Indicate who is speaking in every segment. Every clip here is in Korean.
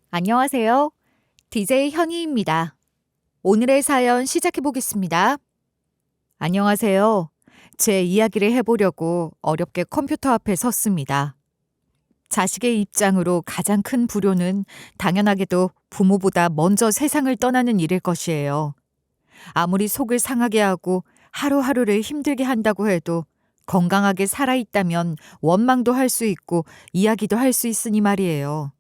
Speaker 1: 안녕하세요. DJ 현희입니다. 오늘의 사연 시작해 보겠습니다. 안녕하세요. 제 이야기를 해보려고 어렵게 컴퓨터 앞에 섰습니다. 자식의 입장으로 가장 큰 불효는 당연하게도 부모보다 먼저 세상을 떠나는 일일 것이에요. 아무리 속을 상하게 하고 하루하루를 힘들게 한다고 해도 건강하게 살아있다면 원망도 할 수 있고 이야기도 할 수 있으니 말이에요.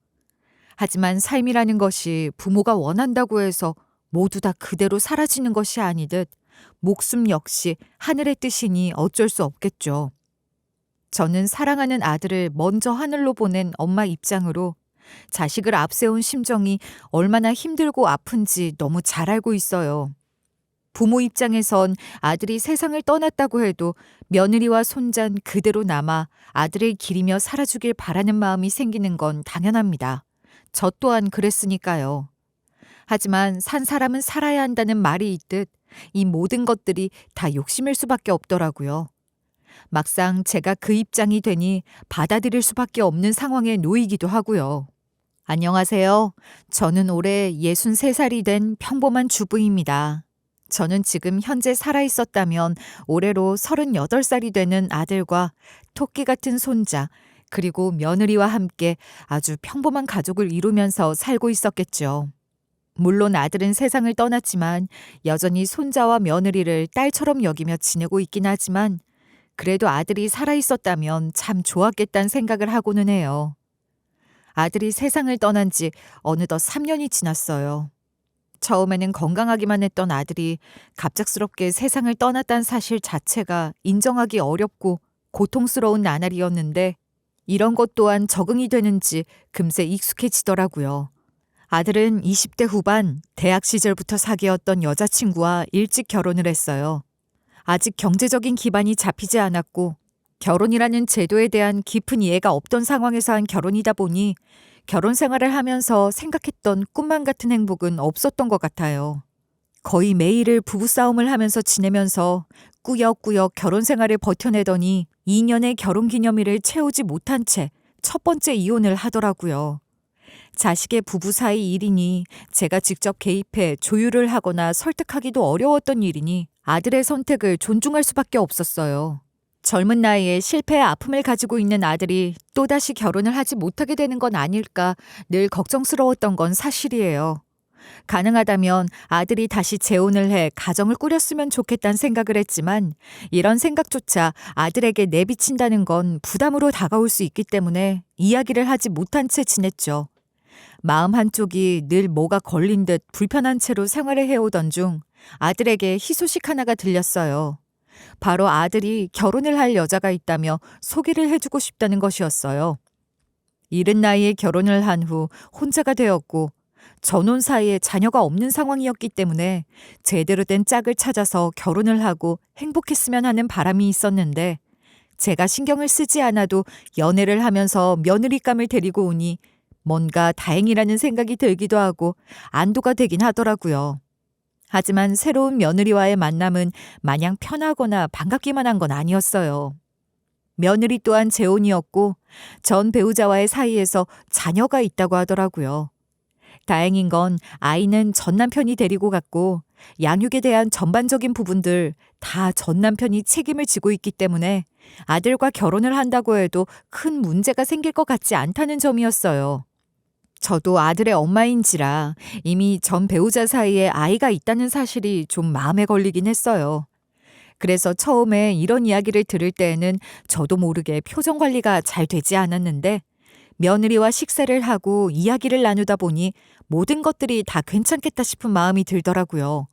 Speaker 1: 하지만 삶이라는 것이 부모가 원한다고 해서 모두 다 그대로 사라지는 것이 아니듯 목숨 역시 하늘의 뜻이니 어쩔 수 없겠죠. 저는 사랑하는 아들을 먼저 하늘로 보낸 엄마 입장으로 자식을 앞세운 심정이 얼마나 힘들고 아픈지 너무 잘 알고 있어요. 부모 입장에선 아들이 세상을 떠났다고 해도 며느리와 손자는 그대로 남아 아들을 기리며 살아주길 바라는 마음이 생기는 건 당연합니다. 저 또한 그랬으니까요. 하지만 산 사람은 살아야 한다는 말이 있듯 이 모든 것들이 다 욕심일 수밖에 없더라고요. 막상 제가 그 입장이 되니 받아들일 수밖에 없는 상황에 놓이기도 하고요. 안녕하세요. 저는 올해 63살이 된 평범한 주부입니다. 저는 지금 현재 살아있었다면 올해로 38살이 되는 아들과 토끼 같은 손자, 그리고 며느리와 함께 아주 평범한 가족을 이루면서 살고 있었겠죠. 물론 아들은 세상을 떠났지만 여전히 손자와 며느리를 딸처럼 여기며 지내고 있긴 하지만 그래도 아들이 살아있었다면 참 좋았겠다는 생각을 하고는 해요. 아들이 세상을 떠난 지 어느덧 3년이 지났어요. 처음에는 건강하기만 했던 아들이 갑작스럽게 세상을 떠났다는 사실 자체가 인정하기 어렵고 고통스러운 나날이었는데 이런 것 또한 적응이 되는지 금세 익숙해지더라고요. 아들은 20대 후반 대학 시절부터 사귀었던 여자친구와 일찍 결혼을 했어요. 아직 경제적인 기반이 잡히지 않았고 결혼이라는 제도에 대한 깊은 이해가 없던 상황에서 한 결혼이다 보니 결혼 생활을 하면서 생각했던 꿈만 같은 행복은 없었던 것 같아요. 거의 매일을 부부싸움을 하면서 지내면서 꾸역꾸역 결혼 생활을 버텨내더니 2년의 결혼기념일을 채우지 못한 채 첫 번째 이혼을 하더라고요. 자식의 부부 사이 일이니 제가 직접 개입해 조율을 하거나 설득하기도 어려웠던 일이니 아들의 선택을 존중할 수밖에 없었어요. 젊은 나이에 실패의 아픔을 가지고 있는 아들이 또다시 결혼을 하지 못하게 되는 건 아닐까 늘 걱정스러웠던 건 사실이에요. 가능하다면 아들이 다시 재혼을 해 가정을 꾸렸으면 좋겠다는 생각을 했지만 이런 생각조차 아들에게 내비친다는 건 부담으로 다가올 수 있기 때문에 이야기를 하지 못한 채 지냈죠. 마음 한쪽이 늘 뭐가 걸린 듯 불편한 채로 생활을 해오던 중 아들에게 희소식 하나가 들렸어요. 바로 아들이 결혼을 할 여자가 있다며 소개를 해주고 싶다는 것이었어요. 이른 나이에 결혼을 한 후 혼자가 되었고 전혼 사이에 자녀가 없는 상황이었기 때문에 제대로 된 짝을 찾아서 결혼을 하고 행복했으면 하는 바람이 있었는데 제가 신경을 쓰지 않아도 연애를 하면서 며느리감을 데리고 오니 뭔가 다행이라는 생각이 들기도 하고 안도가 되긴 하더라고요. 하지만 새로운 며느리와의 만남은 마냥 편하거나 반갑기만 한 건 아니었어요. 며느리 또한 재혼이었고 전 배우자와의 사이에서 자녀가 있다고 하더라고요. 다행인 건 아이는 전 남편이 데리고 갔고 양육에 대한 전반적인 부분들 다 전 남편이 책임을 지고 있기 때문에 아들과 결혼을 한다고 해도 큰 문제가 생길 것 같지 않다는 점이었어요. 저도 아들의 엄마인지라 이미 전 배우자 사이에 아이가 있다는 사실이 좀 마음에 걸리긴 했어요. 그래서 처음에 이런 이야기를 들을 때에는 저도 모르게 표정 관리가 잘 되지 않았는데 며느리와 식사를 하고 이야기를 나누다 보니 모든 것들이 다 괜찮겠다 싶은 마음이 들더라고요.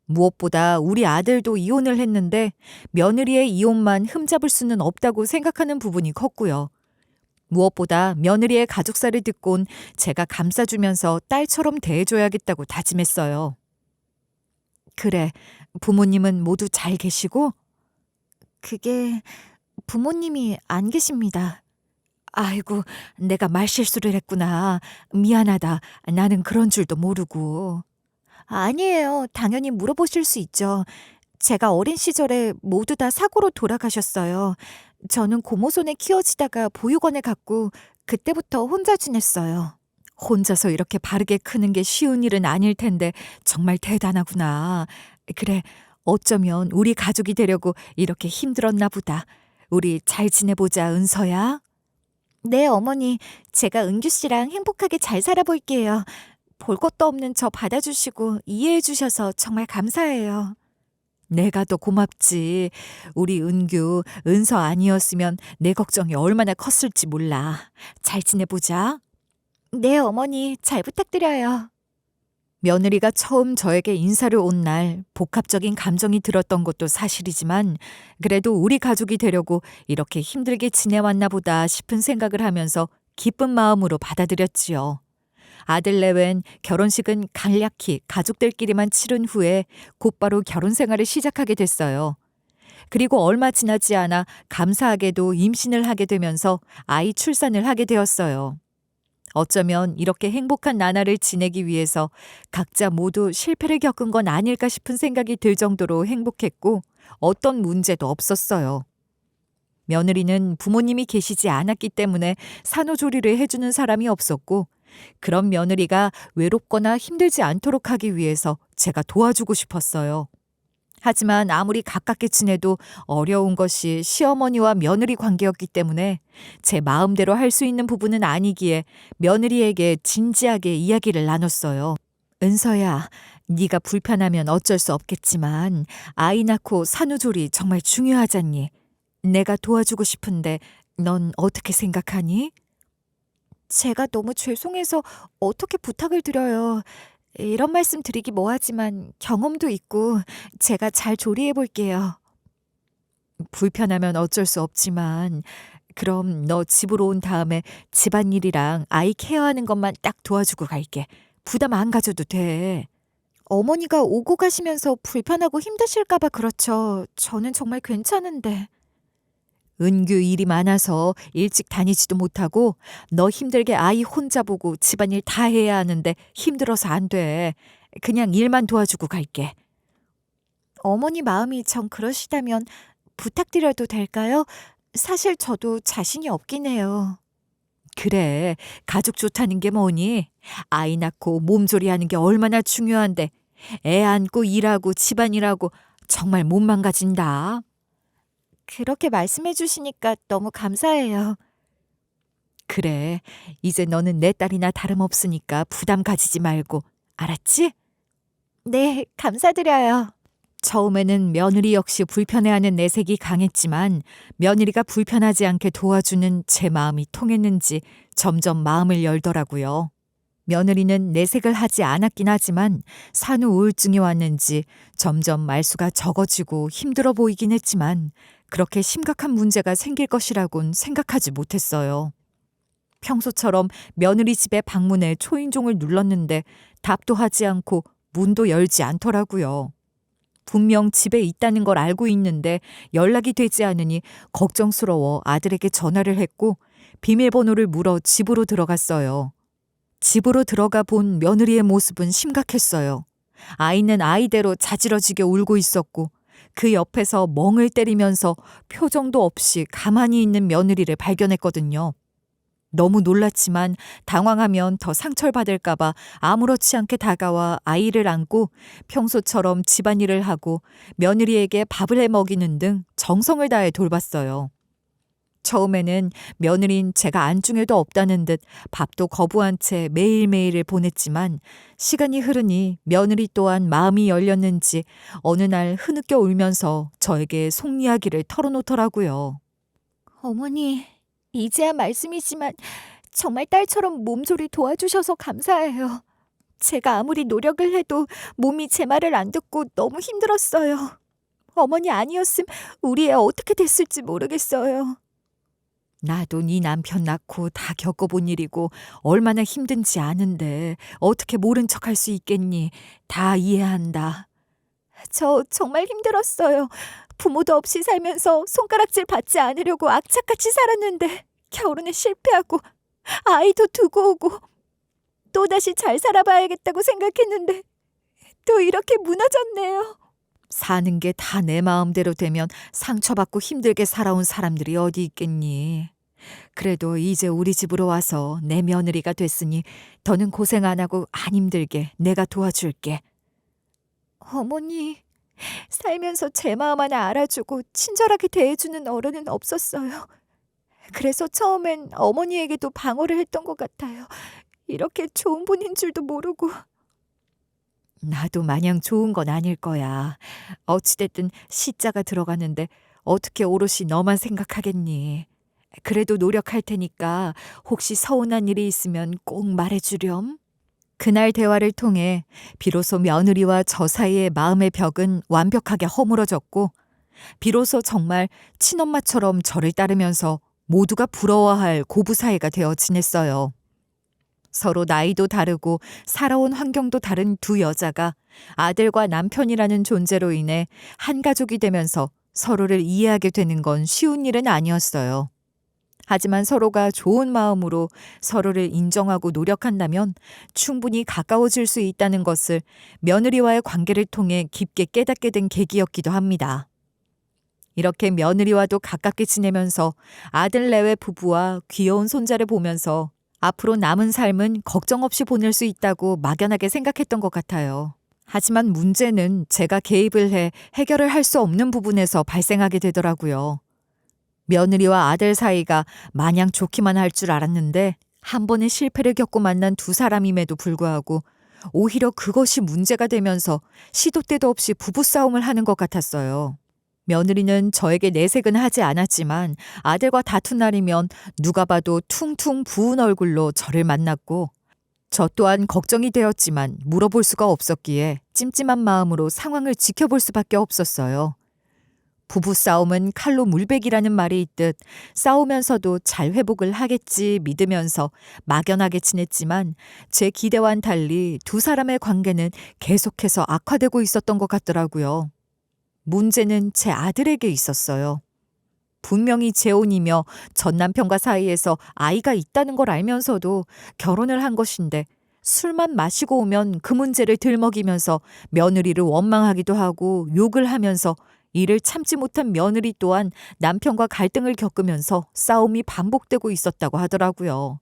Speaker 1: 무엇보다 우리 아들도 이혼을 했는데 며느리의 이혼만 흠잡을 수는 없다고 생각하는 부분이 컸고요. 무엇보다 며느리의 가족사를 듣곤 제가 감싸주면서 딸처럼 대해줘야겠다고 다짐했어요. 그래, 부모님은 모두 잘 계시고? 그게 부모님이 안 계십니다. 아이고, 내가 말실수를 했구나. 미안하다. 나는 그런 줄도 모르고. 아니에요. 당연히 물어보실 수 있죠. 제가 어린 시절에 모두 다 사고로 돌아가셨어요. 저는 고모손에 키워지다가 보육원에 갔고 그때부터 혼자 지냈어요. 혼자서 이렇게 바르게 크는 게 쉬운 일은 아닐 텐데 정말 대단하구나. 그래, 어쩌면 우리 가족이 되려고 이렇게 힘들었나 보다. 우리 잘 지내보자, 은서야. 네, 어머니. 제가 은규 씨랑 행복하게 잘 살아볼게요. 볼 것도 없는 저 받아주시고 이해해 주셔서 정말 감사해요. 내가 더 고맙지. 우리 은규, 은서 아니었으면 내 걱정이 얼마나 컸을지 몰라. 잘 지내보자. 네, 어머니. 잘 부탁드려요. 며느리가 처음 저에게 인사를 온 날 복합적인 감정이 들었던 것도 사실이지만 그래도 우리 가족이 되려고 이렇게 힘들게 지내왔나 보다 싶은 생각을 하면서 기쁜 마음으로 받아들였지요. 아들 내외는 결혼식은 간략히 가족들끼리만 치른 후에 곧바로 결혼 생활을 시작하게 됐어요. 그리고 얼마 지나지 않아 감사하게도 임신을 하게 되면서 아이 출산을 하게 되었어요. 어쩌면 이렇게 행복한 나날을 지내기 위해서 각자 모두 실패를 겪은 건 아닐까 싶은 생각이 들 정도로 행복했고 어떤 문제도 없었어요. 며느리는 부모님이 계시지 않았기 때문에 산후조리를 해주는 사람이 없었고 그런 며느리가 외롭거나 힘들지 않도록 하기 위해서 제가 도와주고 싶었어요. 하지만 아무리 가깝게 지내도 어려운 것이 시어머니와 며느리 관계였기 때문에 제 마음대로 할 수 있는 부분은 아니기에 며느리에게 진지하게 이야기를 나눴어요. 은서야, 네가 불편하면 어쩔 수 없겠지만 아이 낳고 산후조리 정말 중요하잖니. 내가 도와주고 싶은데 넌 어떻게 생각하니? 제가 너무 죄송해서 어떻게 부탁을 드려요. 이런 말씀 드리기 뭐하지만 경험도 있고 제가 잘 조리해 볼게요. 불편하면 어쩔 수 없지만 그럼 너 집으로 온 다음에 집안일이랑 아이 케어하는 것만 딱 도와주고 갈게. 부담 안 가져도 돼. 어머니가 오고 가시면서 불편하고 힘드실까 봐 그렇죠. 저는 정말 괜찮은데. 은규 일이 많아서 일찍 다니지도 못하고 너 힘들게 아이 혼자 보고 집안일 다 해야 하는데 힘들어서 안 돼. 그냥 일만 도와주고 갈게. 어머니 마음이 정 그러시다면 부탁드려도 될까요? 사실 저도 자신이 없긴 해요. 그래, 가족 좋다는 게 뭐니? 아이 낳고 몸조리하는 게 얼마나 중요한데 애 안고 일하고 집안일하고 정말 못 망가진다. 그렇게 말씀해 주시니까 너무 감사해요. 그래, 이제 너는 내 딸이나 다름없으니까 부담 가지지 말고, 알았지? 네, 감사드려요. 처음에는 며느리 역시 불편해하는 내색이 강했지만 며느리가 불편하지 않게 도와주는 제 마음이 통했는지 점점 마음을 열더라고요. 며느리는 내색을 하지 않았긴 하지만 산후 우울증이 왔는지 점점 말수가 적어지고 힘들어 보이긴 했지만 그렇게 심각한 문제가 생길 것이라곤 생각하지 못했어요. 평소처럼 며느리 집에 방문해 초인종을 눌렀는데 답도 하지 않고 문도 열지 않더라고요. 분명 집에 있다는 걸 알고 있는데 연락이 되지 않으니 걱정스러워 아들에게 전화를 했고 비밀번호를 물어 집으로 들어갔어요. 집으로 들어가 본 며느리의 모습은 심각했어요. 아이는 아이대로 자지러지게 울고 있었고 그 옆에서 멍을 때리면서 표정도 없이 가만히 있는 며느리를 발견했거든요. 너무 놀랐지만 당황하면 더 상처를 받을까봐 아무렇지 않게 다가와 아이를 안고 평소처럼 집안일을 하고 며느리에게 밥을 해 먹이는 등 정성을 다해 돌봤어요. 처음에는 며느린 제가 안중에도 없다는 듯 밥도 거부한 채 매일매일을 보냈지만 시간이 흐르니 며느리 또한 마음이 열렸는지 어느 날 흐느껴 울면서 저에게 속 이야기를 털어놓더라고요. 어머니, 이제야 말씀이지만 정말 딸처럼 몸조리 도와주셔서 감사해요. 제가 아무리 노력을 해도 몸이 제 말을 안 듣고 너무 힘들었어요. 어머니 아니었음 우리 애 어떻게 됐을지 모르겠어요. 나도 네 남편 낳고 다 겪어본 일이고 얼마나 힘든지 아는데 어떻게 모른 척할 수 있겠니? 다 이해한다. 저 정말 힘들었어요. 부모도 없이 살면서 손가락질 받지 않으려고 악착같이 살았는데 결혼에 실패하고 아이도 두고 오고 또다시 잘 살아봐야겠다고 생각했는데 또 이렇게 무너졌네요. 사는 게 다 내 마음대로 되면 상처받고 힘들게 살아온 사람들이 어디 있겠니? 그래도 이제 우리 집으로 와서 내 며느리가 됐으니 더는 고생 안 하고 안 힘들게 내가 도와줄게. 어머니, 살면서 제 마음 하나 알아주고 친절하게 대해주는 어른은 없었어요. 그래서 처음엔 어머니에게도 방어를 했던 것 같아요. 이렇게 좋은 분인 줄도 모르고. 나도 마냥 좋은 건 아닐 거야. 어찌됐든 시자가 들어가는데 어떻게 오롯이 너만 생각하겠니. 그래도 노력할 테니까 혹시 서운한 일이 있으면 꼭 말해주렴. 그날 대화를 통해 비로소 며느리와 저 사이의 마음의 벽은 완벽하게 허물어졌고, 비로소 정말 친엄마처럼 저를 따르면서 모두가 부러워할 고부 사이가 되어 지냈어요. 서로 나이도 다르고 살아온 환경도 다른 두 여자가 아들과 남편이라는 존재로 인해 한 가족이 되면서 서로를 이해하게 되는 건 쉬운 일은 아니었어요. 하지만 서로가 좋은 마음으로 서로를 인정하고 노력한다면 충분히 가까워질 수 있다는 것을 며느리와의 관계를 통해 깊게 깨닫게 된 계기였기도 합니다. 이렇게 며느리와도 가깝게 지내면서 아들 내외 부부와 귀여운 손자를 보면서 앞으로 남은 삶은 걱정 없이 보낼 수 있다고 막연하게 생각했던 것 같아요. 하지만 문제는 제가 개입을 해 해결을 할 수 없는 부분에서 발생하게 되더라고요. 며느리와 아들 사이가 마냥 좋기만 할 줄 알았는데 한 번의 실패를 겪고 만난 두 사람임에도 불구하고 오히려 그것이 문제가 되면서 시도 때도 없이 부부싸움을 하는 것 같았어요. 며느리는 저에게 내색은 하지 않았지만 아들과 다툰 날이면 누가 봐도 퉁퉁 부은 얼굴로 저를 만났고, 저 또한 걱정이 되었지만 물어볼 수가 없었기에 찜찜한 마음으로 상황을 지켜볼 수밖에 없었어요. 부부싸움은 칼로 물베기라는 말이 있듯 싸우면서도 잘 회복을 하겠지 믿으면서 막연하게 지냈지만 제 기대와는 달리 두 사람의 관계는 계속해서 악화되고 있었던 것 같더라고요. 문제는 제 아들에게 있었어요. 분명히 재혼이며 전 남편과 사이에서 아이가 있다는 걸 알면서도 결혼을 한 것인데 술만 마시고 오면 그 문제를 들먹이면서 며느리를 원망하기도 하고 욕을 하면서 이를 참지 못한 며느리 또한 남편과 갈등을 겪으면서 싸움이 반복되고 있었다고 하더라고요.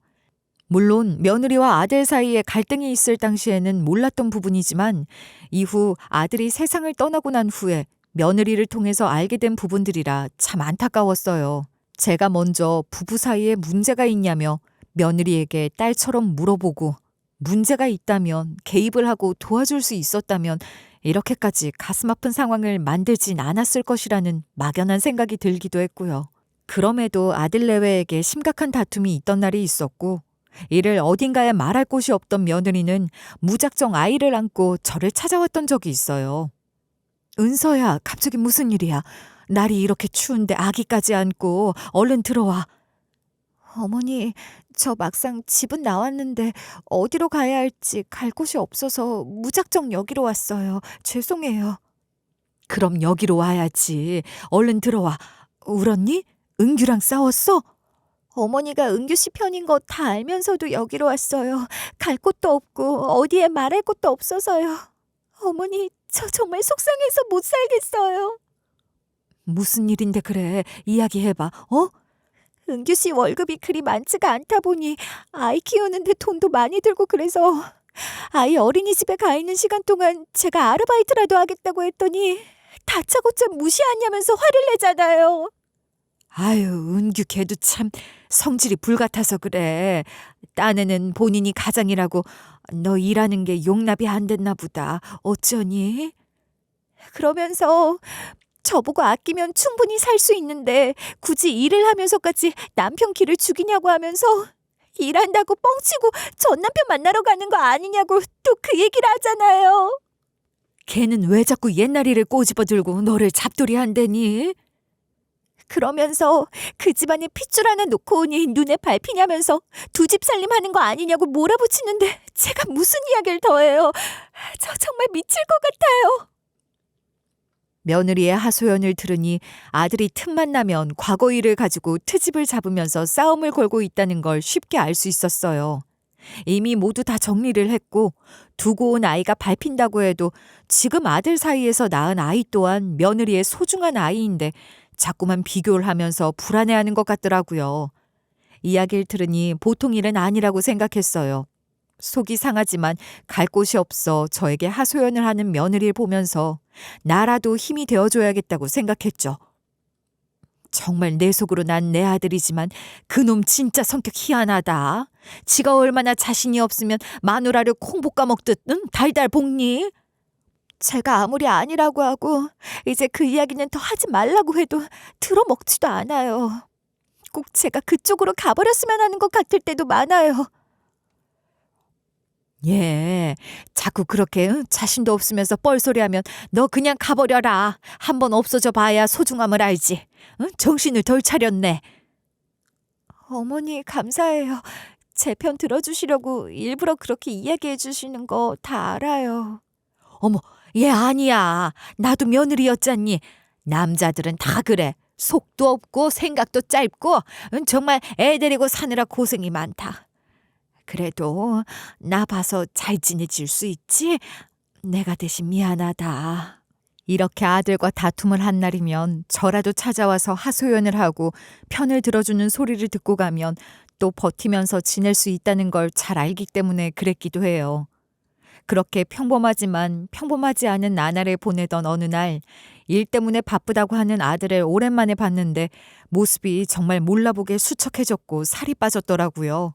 Speaker 1: 물론 며느리와 아들 사이에 갈등이 있을 당시에는 몰랐던 부분이지만 이후 아들이 세상을 떠나고 난 후에 며느리를 통해서 알게 된 부분들이라 참 안타까웠어요. 제가 먼저 부부 사이에 문제가 있냐며 며느리에게 딸처럼 물어보고 문제가 있다면 개입을 하고 도와줄 수 있었다면 이렇게까지 가슴 아픈 상황을 만들진 않았을 것이라는 막연한 생각이 들기도 했고요. 그럼에도 아들 내외에게 심각한 다툼이 있던 날이 있었고, 이를 어딘가에 말할 곳이 없던 며느리는 무작정 아이를 안고 저를 찾아왔던 적이 있어요. 은서야, 갑자기 무슨 일이야? 날이 이렇게 추운데 아기까지 안고 얼른 들어와. 어머니, 저 막상 집은 나왔는데 어디로 가야 할지 갈 곳이 없어서 무작정 여기로 왔어요. 죄송해요. 그럼 여기로 와야지. 얼른 들어와. 울었니? 은규랑 싸웠어? 어머니가 은규 씨 편인 거 다 알면서도 여기로 왔어요. 갈 곳도 없고 어디에 말할 곳도 없어서요. 어머니, 저 정말 속상해서 못 살겠어요. 무슨 일인데 그래? 이야기해봐. 은규 씨 월급이 그리 많지가 않다 보니 아이 키우는데 돈도 많이 들고 그래서 아이 어린이집에 가 있는 시간 동안 제가 아르바이트라도 하겠다고 했더니 다짜고짜 무시하냐면서 화를 내잖아요. 아유, 은규 걔도 참 성질이 불같아서 그래. 딴에는 본인이 가장이라고 너 일하는 게 용납이 안 됐나 보다. 어쩌니? 그러면서 저보고 아끼면 충분히 살 수 있는데 굳이 일을 하면서까지 남편 기를 죽이냐고 하면서 일한다고 뻥치고 전 남편 만나러 가는 거 아니냐고 또 그 얘기를 하잖아요. 걔는 왜 자꾸 옛날 일을 꼬집어 들고 너를 잡돌이 한다니? 그러면서 그 집안에 핏줄 하나 놓고 오니 눈에 밟히냐면서 두 집 살림하는 거 아니냐고 몰아붙이는데 제가 무슨 이야기를 더 해요. 저 정말 미칠 것 같아요. 며느리의 하소연을 들으니 아들이 틈만 나면 과거 일을 가지고 트집을 잡으면서 싸움을 걸고 있다는 걸 쉽게 알 수 있었어요. 이미 모두 다 정리를 했고 두고 온 아이가 밟힌다고 해도 지금 아들 사이에서 낳은 아이 또한 며느리의 소중한 아이인데 자꾸만 비교를 하면서 불안해하는 것 같더라고요. 이야기를 들으니 보통 일은 아니라고 생각했어요. 속이 상하지만 갈 곳이 없어 저에게 하소연을 하는 며느리를 보면서 나라도 힘이 되어줘야겠다고 생각했죠. 정말 내 속으로 난 내 아들이지만 그놈 진짜 성격 희한하다. 지가 얼마나 자신이 없으면 마누라를 콩 볶아 먹듯 달달 볶니? 제가 아무리 아니라고 하고 이제 그 이야기는 더 하지 말라고 해도 들어먹지도 않아요. 꼭 제가 그쪽으로 가버렸으면 하는 것 같을 때도 많아요. 예, 자꾸 그렇게 자신도 없으면서 뻘소리하면 너 그냥 가버려라. 한번 없어져 봐야 소중함을 알지. 정신을 덜 차렸네. 어머니 감사해요. 제 편 들어주시려고 일부러 그렇게 이야기해 주시는 거 다 알아요. 어머, 얘 아니야. 나도 며느리였잖니. 남자들은 다 그래. 속도 없고 생각도 짧고 정말 애 데리고 사느라 고생이 많다. 그래도 나 봐서 잘 지내줄 수 있지? 내가 대신 미안하다. 이렇게 아들과 다툼을 한 날이면 저라도 찾아와서 하소연을 하고 편을 들어주는 소리를 듣고 가면 또 버티면서 지낼 수 있다는 걸 잘 알기 때문에 그랬기도 해요. 그렇게 평범하지만 평범하지 않은 나날을 보내던 어느 날 일 때문에 바쁘다고 하는 아들을 오랜만에 봤는데 모습이 정말 몰라보게 수척해졌고 살이 빠졌더라고요.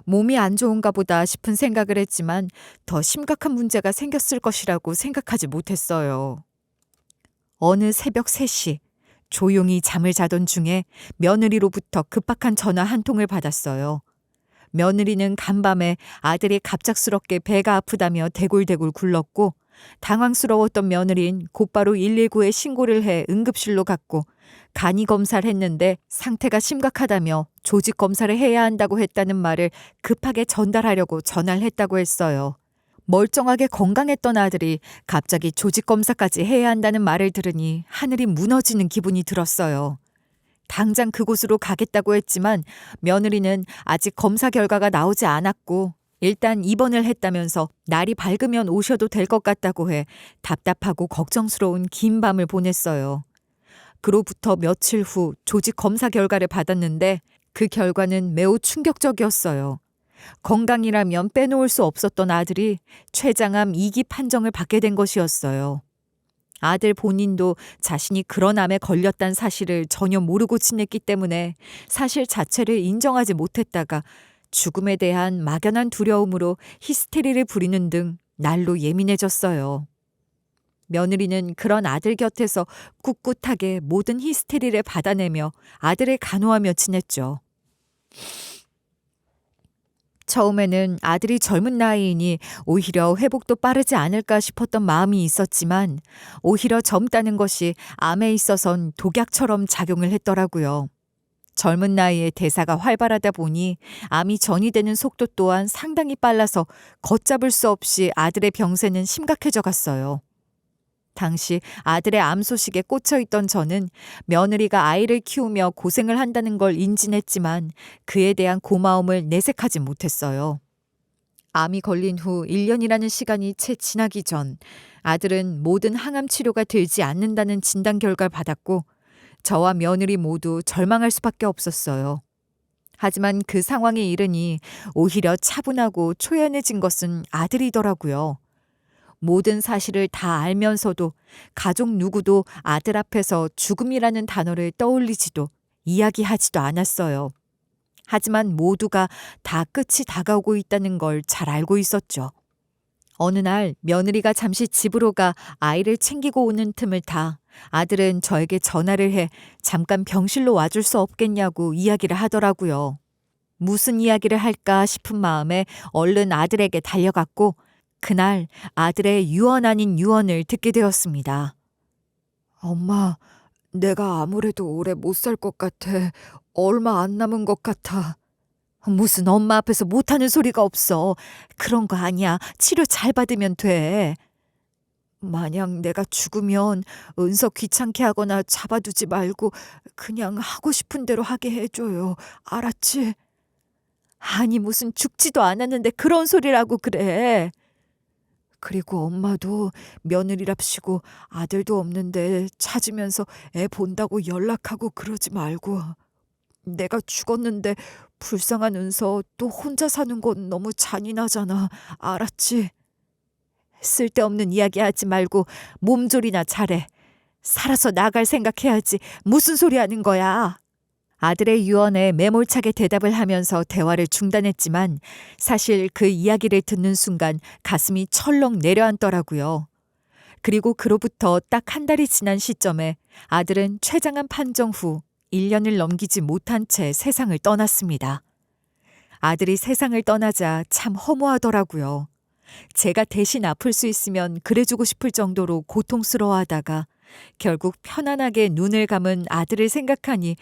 Speaker 1: 몸이 안 좋은가 보다 싶은 생각을 했지만 더 심각한 문제가 생겼을 것이라고 생각하지 못했어요. 어느 새벽 3시 조용히 잠을 자던 중에 며느리로부터 급박한 전화 한 통을 받았어요. 며느리는 간밤에 아들이 갑작스럽게 배가 아프다며 대굴대굴 굴렀고 당황스러웠던 며느리는 곧바로 119에 신고를 해 응급실로 갔고 간이 검사를 했는데 상태가 심각하다며 조직 검사를 해야 한다고 했다는 말을 급하게 전달하려고 전화를 했다고 했어요. 멀쩡하게 건강했던 아들이 갑자기 조직 검사까지 해야 한다는 말을 들으니 하늘이 무너지는 기분이 들었어요. 당장 그곳으로 가겠다고 했지만 며느리는 아직 검사 결과가 나오지 않았고 일단 입원을 했다면서 날이 밝으면 오셔도 될 것 같다고 해 답답하고 걱정스러운 긴 밤을 보냈어요. 그로부터 며칠 후 조직 검사 결과를 받았는데 그 결과는 매우 충격적이었어요. 건강이라면 빼놓을 수 없었던 아들이 췌장암 2기 판정을 받게 된 것이었어요. 아들 본인도 자신이 그런 암에 걸렸다는 사실을 전혀 모르고 지냈기 때문에 사실 자체를 인정하지 못했다가 죽음에 대한 막연한 두려움으로 히스테리를 부리는 등 날로 예민해졌어요. 며느리는 그런 아들 곁에서 꿋꿋하게 모든 히스테리를 받아내며 아들을 간호하며 지냈죠. 처음에는 아들이 젊은 나이이니 오히려 회복도 빠르지 않을까 싶었던 마음이 있었지만 오히려 젊다는 것이 암에 있어선 독약처럼 작용을 했더라고요. 젊은 나이에 대사가 활발하다 보니 암이 전이되는 속도 또한 상당히 빨라서 걷잡을 수 없이 아들의 병세는 심각해져 갔어요. 당시 아들의 암 소식에 꽂혀 있던 저는 며느리가 아이를 키우며 고생을 한다는 걸 인진했지만 그에 대한 고마움을 내색하지 못했어요. 암이 걸린 후 1년이라는 시간이 채 지나기 전 아들은 모든 항암 치료가 되지 않는다는 진단 결과를 받았고 저와 며느리 모두 절망할 수밖에 없었어요. 하지만 그 상황에 이르니 오히려 차분하고 초연해진 것은 아들이더라고요. 모든 사실을 다 알면서도 가족 누구도 아들 앞에서 죽음이라는 단어를 떠올리지도 이야기하지도 않았어요. 하지만 모두가 다 끝이 다가오고 있다는 걸 잘 알고 있었죠. 어느 날 며느리가 잠시 집으로 가 아이를 챙기고 오는 틈을 타 아들은 저에게 전화를 해 잠깐 병실로 와줄 수 없겠냐고 이야기를 하더라고요. 무슨 이야기를 할까 싶은 마음에 얼른 아들에게 달려갔고 그날 아들의 유언 아닌 유언을 듣게 되었습니다. 엄마, 내가 아무래도 오래 못 살 것 같아. 얼마 안 남은 것 같아. 무슨 엄마 앞에서 못하는 소리가 없어. 그런 거 아니야. 치료 잘 받으면 돼. 만약 내가 죽으면 은서 귀찮게 하거나 잡아두지 말고 그냥 하고 싶은 대로 하게 해줘요. 알았지? 아니 무슨 죽지도 않았는데 그런 소리라고 그래. 그리고 엄마도 며느리랍시고 아들도 없는데 찾으면서 애 본다고 연락하고 그러지 말고. 내가 죽었는데 불쌍한 은서 또 혼자 사는 건 너무 잔인하잖아. 알았지? 쓸데없는 이야기 하지 말고 몸조리나 잘해. 살아서 나갈 생각해야지. 무슨 소리 하는 거야? 아들의 유언에 매몰차게 대답을 하면서 대화를 중단했지만 사실 그 이야기를 듣는 순간 가슴이 철렁 내려앉더라고요. 그리고 그로부터 딱 한 달이 지난 시점에 아들은 췌장암 판정 후 1년을 넘기지 못한 채 세상을 떠났습니다. 아들이 세상을 떠나자 참 허무하더라고요. 제가 대신 아플 수 있으면 그래주고 싶을 정도로 고통스러워하다가 결국 편안하게 눈을 감은 아들을 생각하니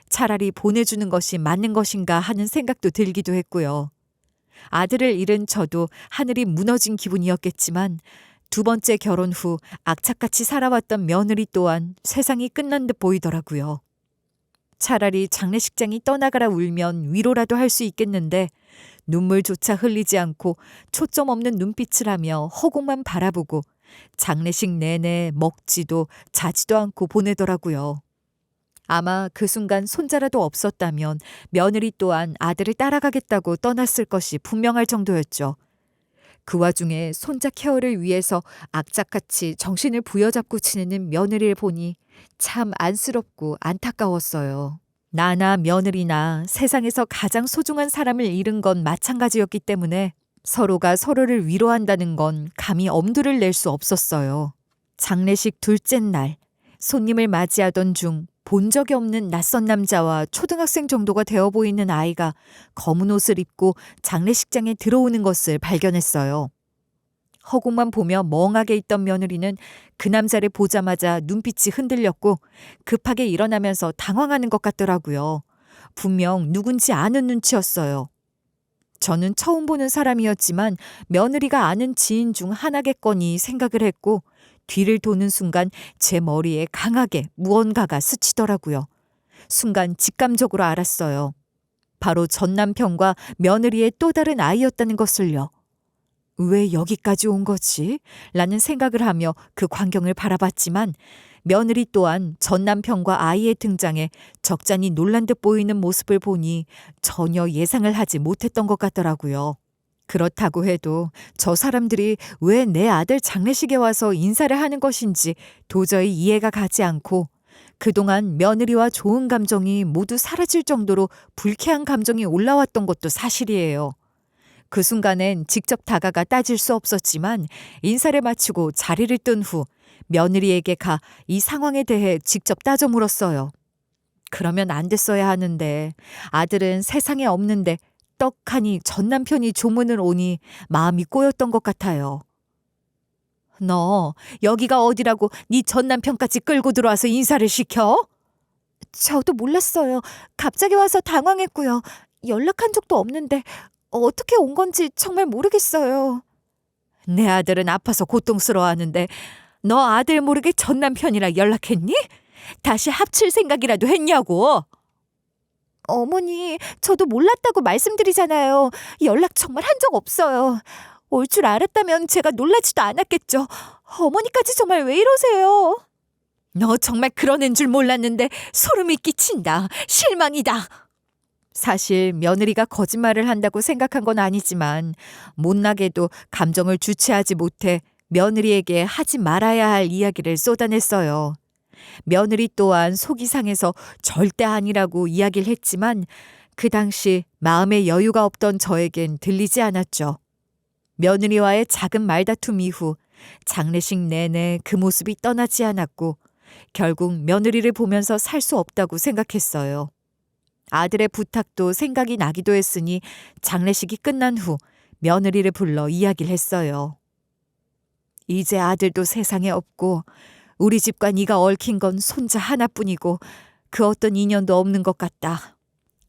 Speaker 1: 차라리 보내주는 것이 맞는 것인가 하는 생각도 들기도 했고요. 아들을 잃은 저도 하늘이 무너진 기분이었겠지만 두 번째 결혼 후 악착같이 살아왔던 며느리 또한 세상이 끝난 듯 보이더라고요. 차라리 장례식장이 떠나가라 울면 위로라도 할 수 있겠는데 눈물조차 흘리지 않고 초점 없는 눈빛을 하며 허공만 바라보고 장례식 내내 먹지도 자지도 않고 보내더라고요. 아마 그 순간 손자라도 없었다면 며느리 또한 아들을 따라가겠다고 떠났을 것이 분명할 정도였죠. 그 와중에 손자 케어를 위해서 악착같이 정신을 부여잡고 지내는 며느리를 보니 참 안쓰럽고 안타까웠어요. 나나 며느리나 세상에서 가장 소중한 사람을 잃은 건 마찬가지였기 때문에 서로가 서로를 위로한다는 건 감히 엄두를 낼 수 없었어요. 장례식 둘째 날, 손님을 맞이하던 중 본 적이 없는 낯선 남자와 초등학생 정도가 되어 보이는 아이가 검은 옷을 입고 장례식장에 들어오는 것을 발견했어요. 허공만 보며 멍하게 있던 며느리는 그 남자를 보자마자 눈빛이 흔들렸고 급하게 일어나면서 당황하는 것 같더라고요. 분명 누군지 아는 눈치였어요. 저는 처음 보는 사람이었지만 며느리가 아는 지인 중 하나겠거니 생각을 했고 뒤를 도는 순간 제 머리에 강하게 무언가가 스치더라고요. 순간 직감적으로 알았어요. 바로 전 남편과 며느리의 또 다른 아이였다는 것을요. 왜 여기까지 온 거지? 라는 생각을 하며 그 광경을 바라봤지만 며느리 또한 전 남편과 아이의 등장에 적잖이 놀란 듯 보이는 모습을 보니 전혀 예상을 하지 못했던 것 같더라고요. 그렇다고 해도 저 사람들이 왜 내 아들 장례식에 와서 인사를 하는 것인지 도저히 이해가 가지 않고 그동안 며느리와 좋은 감정이 모두 사라질 정도로 불쾌한 감정이 올라왔던 것도 사실이에요. 그 순간엔 직접 다가가 따질 수 없었지만 인사를 마치고 자리를 뜬 후 며느리에게 가 이 상황에 대해 직접 따져 물었어요. 그러면 안 됐어야 하는데 아들은 세상에 없는데 떡하니 전 남편이 조문을 오니 마음이 꼬였던 것 같아요. 너 여기가 어디라고 네 전 남편까지 끌고 들어와서 인사를 시켜? 저도 몰랐어요. 갑자기 와서 당황했고요. 연락한 적도 없는데 어떻게 온 건지 정말 모르겠어요. 내 아들은 아파서 고통스러워하는데 너 아들 모르게 전 남편이랑 연락했니? 다시 합칠 생각이라도 했냐고. 어머니, 저도 몰랐다고 말씀드리잖아요. 연락 정말 한 적 없어요. 올 줄 알았다면 제가 놀라지도 않았겠죠. 어머니까지 정말 왜 이러세요? 너 정말 그런 애인 줄 몰랐는데 소름이 끼친다. 실망이다. 사실 며느리가 거짓말을 한다고 생각한 건 아니지만 못나게도 감정을 주체하지 못해 며느리에게 하지 말아야 할 이야기를 쏟아냈어요. 며느리 또한 속이 상해서 절대 아니라고 이야기를 했지만 그 당시 마음의 여유가 없던 저에겐 들리지 않았죠. 며느리와의 작은 말다툼 이후 장례식 내내 그 모습이 떠나지 않았고 결국 며느리를 보면서 살 수 없다고 생각했어요. 아들의 부탁도 생각이 나기도 했으니 장례식이 끝난 후 며느리를 불러 이야기를 했어요. 이제 아들도 세상에 없고 우리 집과 네가 얽힌 건 손자 하나뿐이고 그 어떤 인연도 없는 것 같다.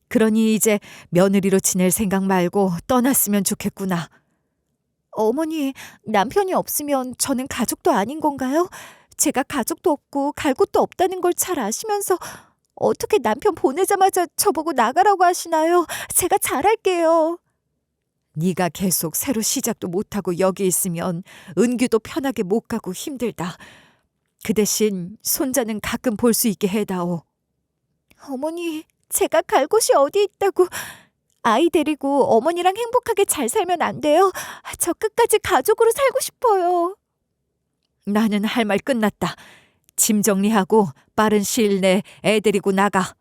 Speaker 1: 그러니 이제 며느리로 지낼 생각 말고 떠났으면 좋겠구나. 어머니, 남편이 없으면 저는 가족도 아닌 건가요? 제가 가족도 없고 갈 곳도 없다는 걸 잘 아시면서 어떻게 남편 보내자마자 저보고 나가라고 하시나요? 제가 잘할게요. 네가 계속 새로 시작도 못하고 여기 있으면 은규도 편하게 못 가고 힘들다. 그 대신 손자는 가끔 볼 수 있게 해다오. 어머니, 제가 갈 곳이 어디 있다고. 아이 데리고 어머니랑 행복하게 잘 살면 안 돼요? 저 끝까지 가족으로 살고 싶어요. 나는 할 말 끝났다. 짐 정리하고 빠른 시일 내에 애 데리고 나가.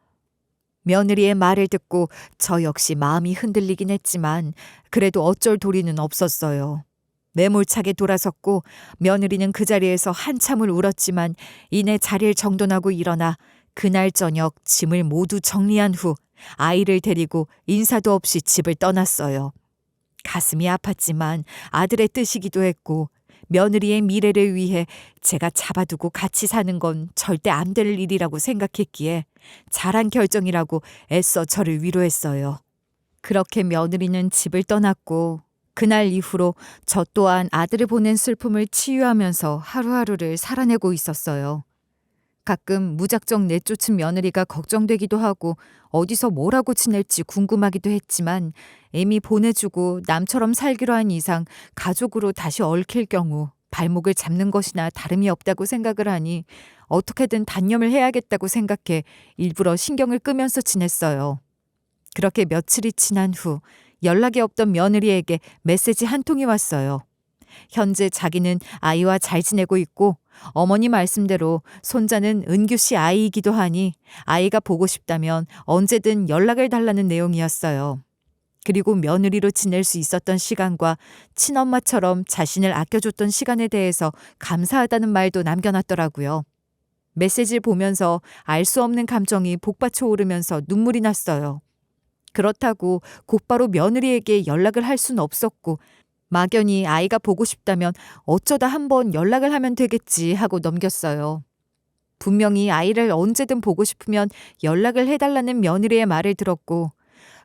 Speaker 1: 며느리의 말을 듣고 저 역시 마음이 흔들리긴 했지만 그래도 어쩔 도리는 없었어요. 매몰차게 돌아섰고 며느리는 그 자리에서 한참을 울었지만 이내 자리를 정돈하고 일어나 그날 저녁 짐을 모두 정리한 후 아이를 데리고 인사도 없이 집을 떠났어요. 가슴이 아팠지만 아들의 뜻이기도 했고 며느리의 미래를 위해 제가 잡아두고 같이 사는 건 절대 안 될 일이라고 생각했기에 잘한 결정이라고 애써 저를 위로했어요. 그렇게 며느리는 집을 떠났고 그날 이후로 저 또한 아들을 보낸 슬픔을 치유하면서 하루하루를 살아내고 있었어요. 가끔 무작정 내쫓은 며느리가 걱정되기도 하고 어디서 뭐라고 지낼지 궁금하기도 했지만 이미 보내주고 남처럼 살기로 한 이상 가족으로 다시 얽힐 경우 발목을 잡는 것이나 다름이 없다고 생각을 하니 어떻게든 단념을 해야겠다고 생각해 일부러 신경을 끄면서 지냈어요. 그렇게 며칠이 지난 후 연락이 없던 며느리에게 메시지 한 통이 왔어요. 현재 자기는 아이와 잘 지내고 있고 어머니 말씀대로 손자는 은규 씨 아이이기도 하니 아이가 보고 싶다면 언제든 연락을 달라는 내용이었어요. 그리고 며느리로 지낼 수 있었던 시간과 친엄마처럼 자신을 아껴줬던 시간에 대해서 감사하다는 말도 남겨놨더라고요. 메시지를 보면서 알 수 없는 감정이 복받쳐 오르면서 눈물이 났어요. 그렇다고 곧바로 며느리에게 연락을 할 수는 없었고 막연히 아이가 보고 싶다면 어쩌다 한번 연락을 하면 되겠지 하고 넘겼어요. 분명히 아이를 언제든 보고 싶으면 연락을 해달라는 며느리의 말을 들었고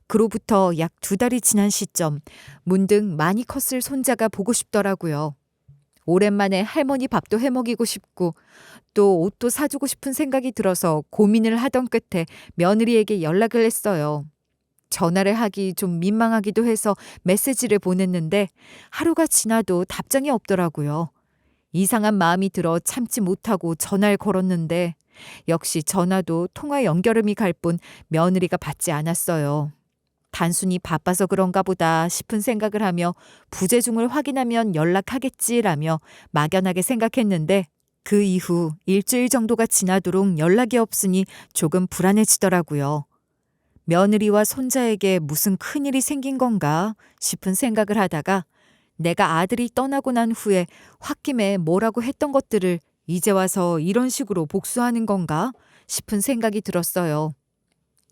Speaker 1: 그로부터 약 2달이 지난 시점 문득 많이 컸을 손자가 보고 싶더라고요. 오랜만에 할머니 밥도 해먹이고 싶고 또 옷도 사주고 싶은 생각이 들어서 고민을 하던 끝에 며느리에게 연락을 했어요. 전화를 하기 좀 민망하기도 해서 메시지를 보냈는데 하루가 지나도 답장이 없더라고요. 이상한 마음이 들어 참지 못하고 전화를 걸었는데 역시 전화도 통화 연결음이 갈 뿐 며느리가 받지 않았어요. 단순히 바빠서 그런가 보다 싶은 생각을 하며 부재중을 확인하면 연락하겠지라며 막연하게 생각했는데 그 이후 일주일 정도가 지나도록 연락이 없으니 조금 불안해지더라고요. 며느리와 손자에게 무슨 큰일이 생긴 건가 싶은 생각을 하다가 내가 아들이 떠나고 난 후에 홧김에 뭐라고 했던 것들을 이제 와서 이런 식으로 복수하는 건가 싶은 생각이 들었어요.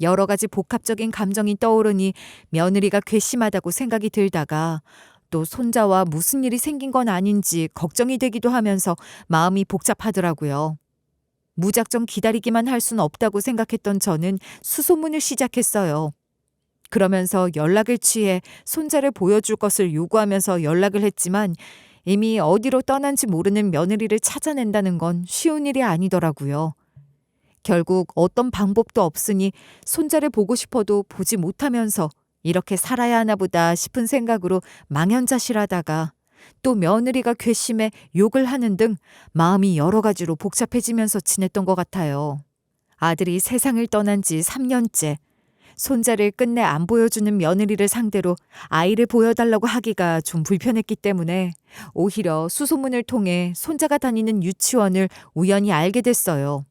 Speaker 1: 여러 가지 복합적인 감정이 떠오르니 며느리가 괘씸하다고 생각이 들다가 또 손자와 무슨 일이 생긴 건 아닌지 걱정이 되기도 하면서 마음이 복잡하더라고요. 무작정 기다리기만 할 수는 없다고 생각했던 저는 수소문을 시작했어요. 그러면서 연락을 취해 손자를 보여줄 것을 요구하면서 연락을 했지만 이미 어디로 떠난지 모르는 며느리를 찾아낸다는 건 쉬운 일이 아니더라고요. 결국 어떤 방법도 없으니 손자를 보고 싶어도 보지 못하면서 이렇게 살아야 하나 보다 싶은 생각으로 망연자실하다가 또 며느리가 괘씸해 욕을 하는 등 마음이 여러 가지로 복잡해지면서 지냈던 것 같아요. 아들이 세상을 떠난 지 3년째. 손자를 끝내 안 보여주는 며느리를 상대로 아이를 보여달라고 하기가 좀 불편했기 때문에 오히려 수소문을 통해 손자가 다니는 유치원을 우연히 알게 됐어요.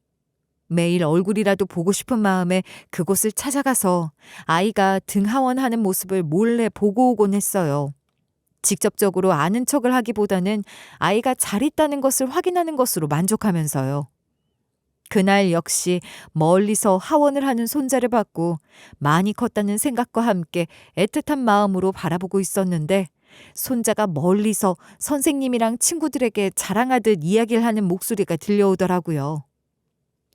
Speaker 1: 매일 얼굴이라도 보고 싶은 마음에 그곳을 찾아가서 아이가 등하원하는 모습을 몰래 보고 오곤 했어요. 직접적으로 아는 척을 하기보다는 아이가 잘 있다는 것을 확인하는 것으로 만족하면서요. 그날 역시 멀리서 하원을 하는 손자를 봤고 많이 컸다는 생각과 함께 애틋한 마음으로 바라보고 있었는데 손자가 멀리서 선생님이랑 친구들에게 자랑하듯 이야기를 하는 목소리가 들려오더라고요.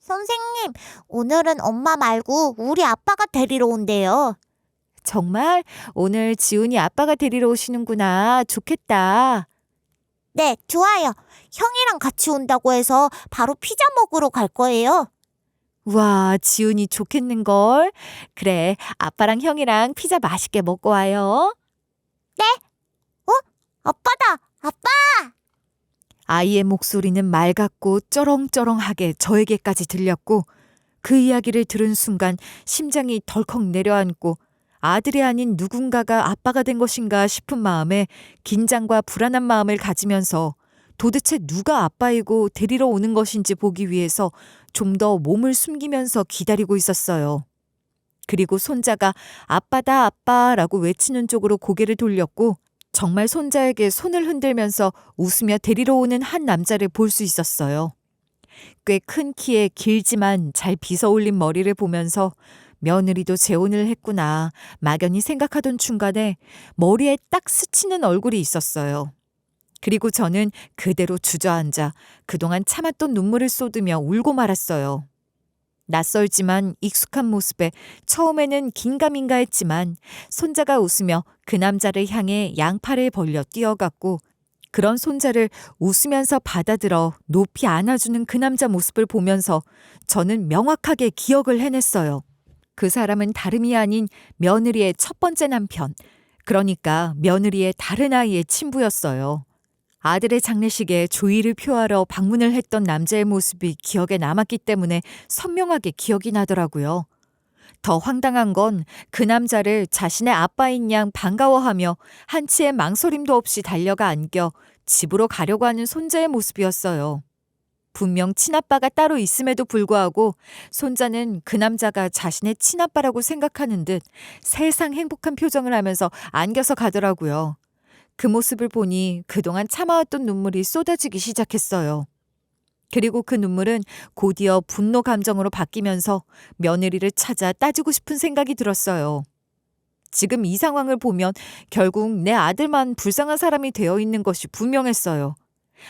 Speaker 2: 선생님, 오늘은 엄마 말고 우리 아빠가 데리러 온대요.
Speaker 1: 정말? 오늘 지훈이 아빠가 데리러 오시는구나. 좋겠다.
Speaker 2: 네, 좋아요. 형이랑 같이 온다고 해서 바로 피자 먹으러 갈 거예요.
Speaker 1: 와, 지훈이 좋겠는걸? 그래, 아빠랑 형이랑 피자 맛있게 먹고 와요.
Speaker 2: 아빠다! 아빠!
Speaker 1: 아이의 목소리는 맑았고 쩌렁쩌렁하게 저에게까지 들렸고 그 이야기를 들은 순간 심장이 덜컥 내려앉고 아들이 아닌 누군가가 아빠가 된 것인가 싶은 마음에 긴장과 불안한 마음을 가지면서 도대체 누가 아빠이고 데리러 오는 것인지 보기 위해서 좀 더 몸을 숨기면서 기다리고 있었어요. 그리고 손자가 아빠다 아빠라고 외치는 쪽으로 고개를 돌렸고 정말 손자에게 손을 흔들면서 웃으며 데리러 오는 한 남자를 볼 수 있었어요. 꽤 큰 키에 길지만 잘 빗어 올린 머리를 보면서 며느리도 재혼을 했구나 막연히 생각하던 중간에 머리에 딱 스치는 얼굴이 있었어요. 그리고 저는 그대로 주저앉아 그동안 참았던 눈물을 쏟으며 울고 말았어요. 낯설지만 익숙한 모습에 처음에는 긴가민가 했지만 손자가 웃으며 그 남자를 향해 양팔을 벌려 뛰어갔고 그런 손자를 웃으면서 받아들어 높이 안아주는 그 남자 모습을 보면서 저는 명확하게 기억을 해냈어요. 그 사람은 다름이 아닌 며느리의 첫 번째 남편, 그러니까 며느리의 다른 아이의 친부였어요. 아들의 장례식에 조의를 표하러 방문을 했던 남자의 모습이 기억에 남았기 때문에 선명하게 기억이 나더라고요. 더 황당한 건 그 남자를 자신의 아빠인 양 반가워하며 한치의 망설임도 없이 달려가 안겨 집으로 가려고 하는 손자의 모습이었어요. 분명 친아빠가 따로 있음에도 불구하고 손자는 그 남자가 자신의 친아빠라고 생각하는 듯 세상 행복한 표정을 하면서 안겨서 가더라고요. 그 모습을 보니 그동안 참아왔던 눈물이 쏟아지기 시작했어요. 그리고 그 눈물은 곧이어 분노 감정으로 바뀌면서 며느리를 찾아 따지고 싶은 생각이 들었어요. 지금 이 상황을 보면 결국 내 아들만 불쌍한 사람이 되어 있는 것이 분명했어요.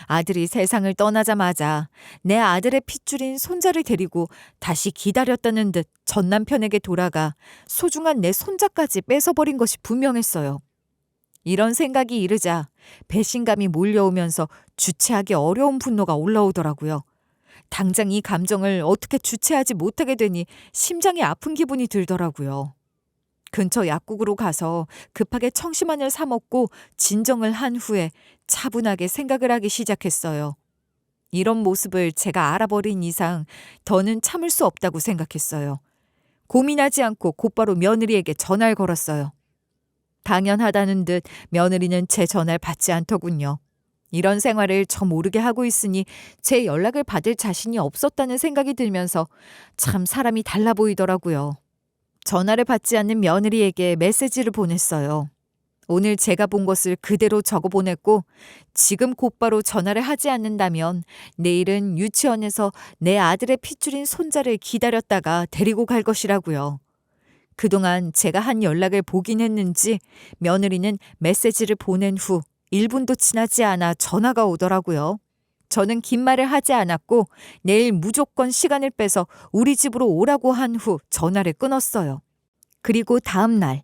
Speaker 1: 아들이 세상을 떠나자마자 내 아들의 핏줄인 손자를 데리고 다시 기다렸다는 듯 전 남편에게 돌아가 소중한 내 손자까지 뺏어버린 것이 분명했어요. 이런 생각이 이르자 배신감이 몰려오면서 주체하기 어려운 분노가 올라오더라고요. 당장 이 감정을 어떻게 주체하지 못하게 되니 심장이 아픈 기분이 들더라고요. 근처 약국으로 가서 급하게 청심환을 사 먹고 진정을 한 후에 차분하게 생각을 하기 시작했어요. 이런 모습을 제가 알아버린 이상 더는 참을 수 없다고 생각했어요. 고민하지 않고 곧바로 며느리에게 전화를 걸었어요. 당연하다는 듯 며느리는 제 전화를 받지 않더군요. 이런 생활을 저 모르게 하고 있으니 제 연락을 받을 자신이 없었다는 생각이 들면서 참 사람이 달라 보이더라고요. 전화를 받지 않는 며느리에게 메시지를 보냈어요. 오늘 제가 본 것을 그대로 적어 보냈고 지금 곧바로 전화를 하지 않는다면 내일은 유치원에서 내 아들의 핏줄인 손자를 기다렸다가 데리고 갈 것이라고요. 그동안 제가 한 연락을 보긴 했는지 며느리는 메시지를 보낸 후 1분도 지나지 않아 전화가 오더라고요. 저는 긴 말을 하지 않았고 내일 무조건 시간을 빼서 우리 집으로 오라고 한 후 전화를 끊었어요. 그리고 다음 날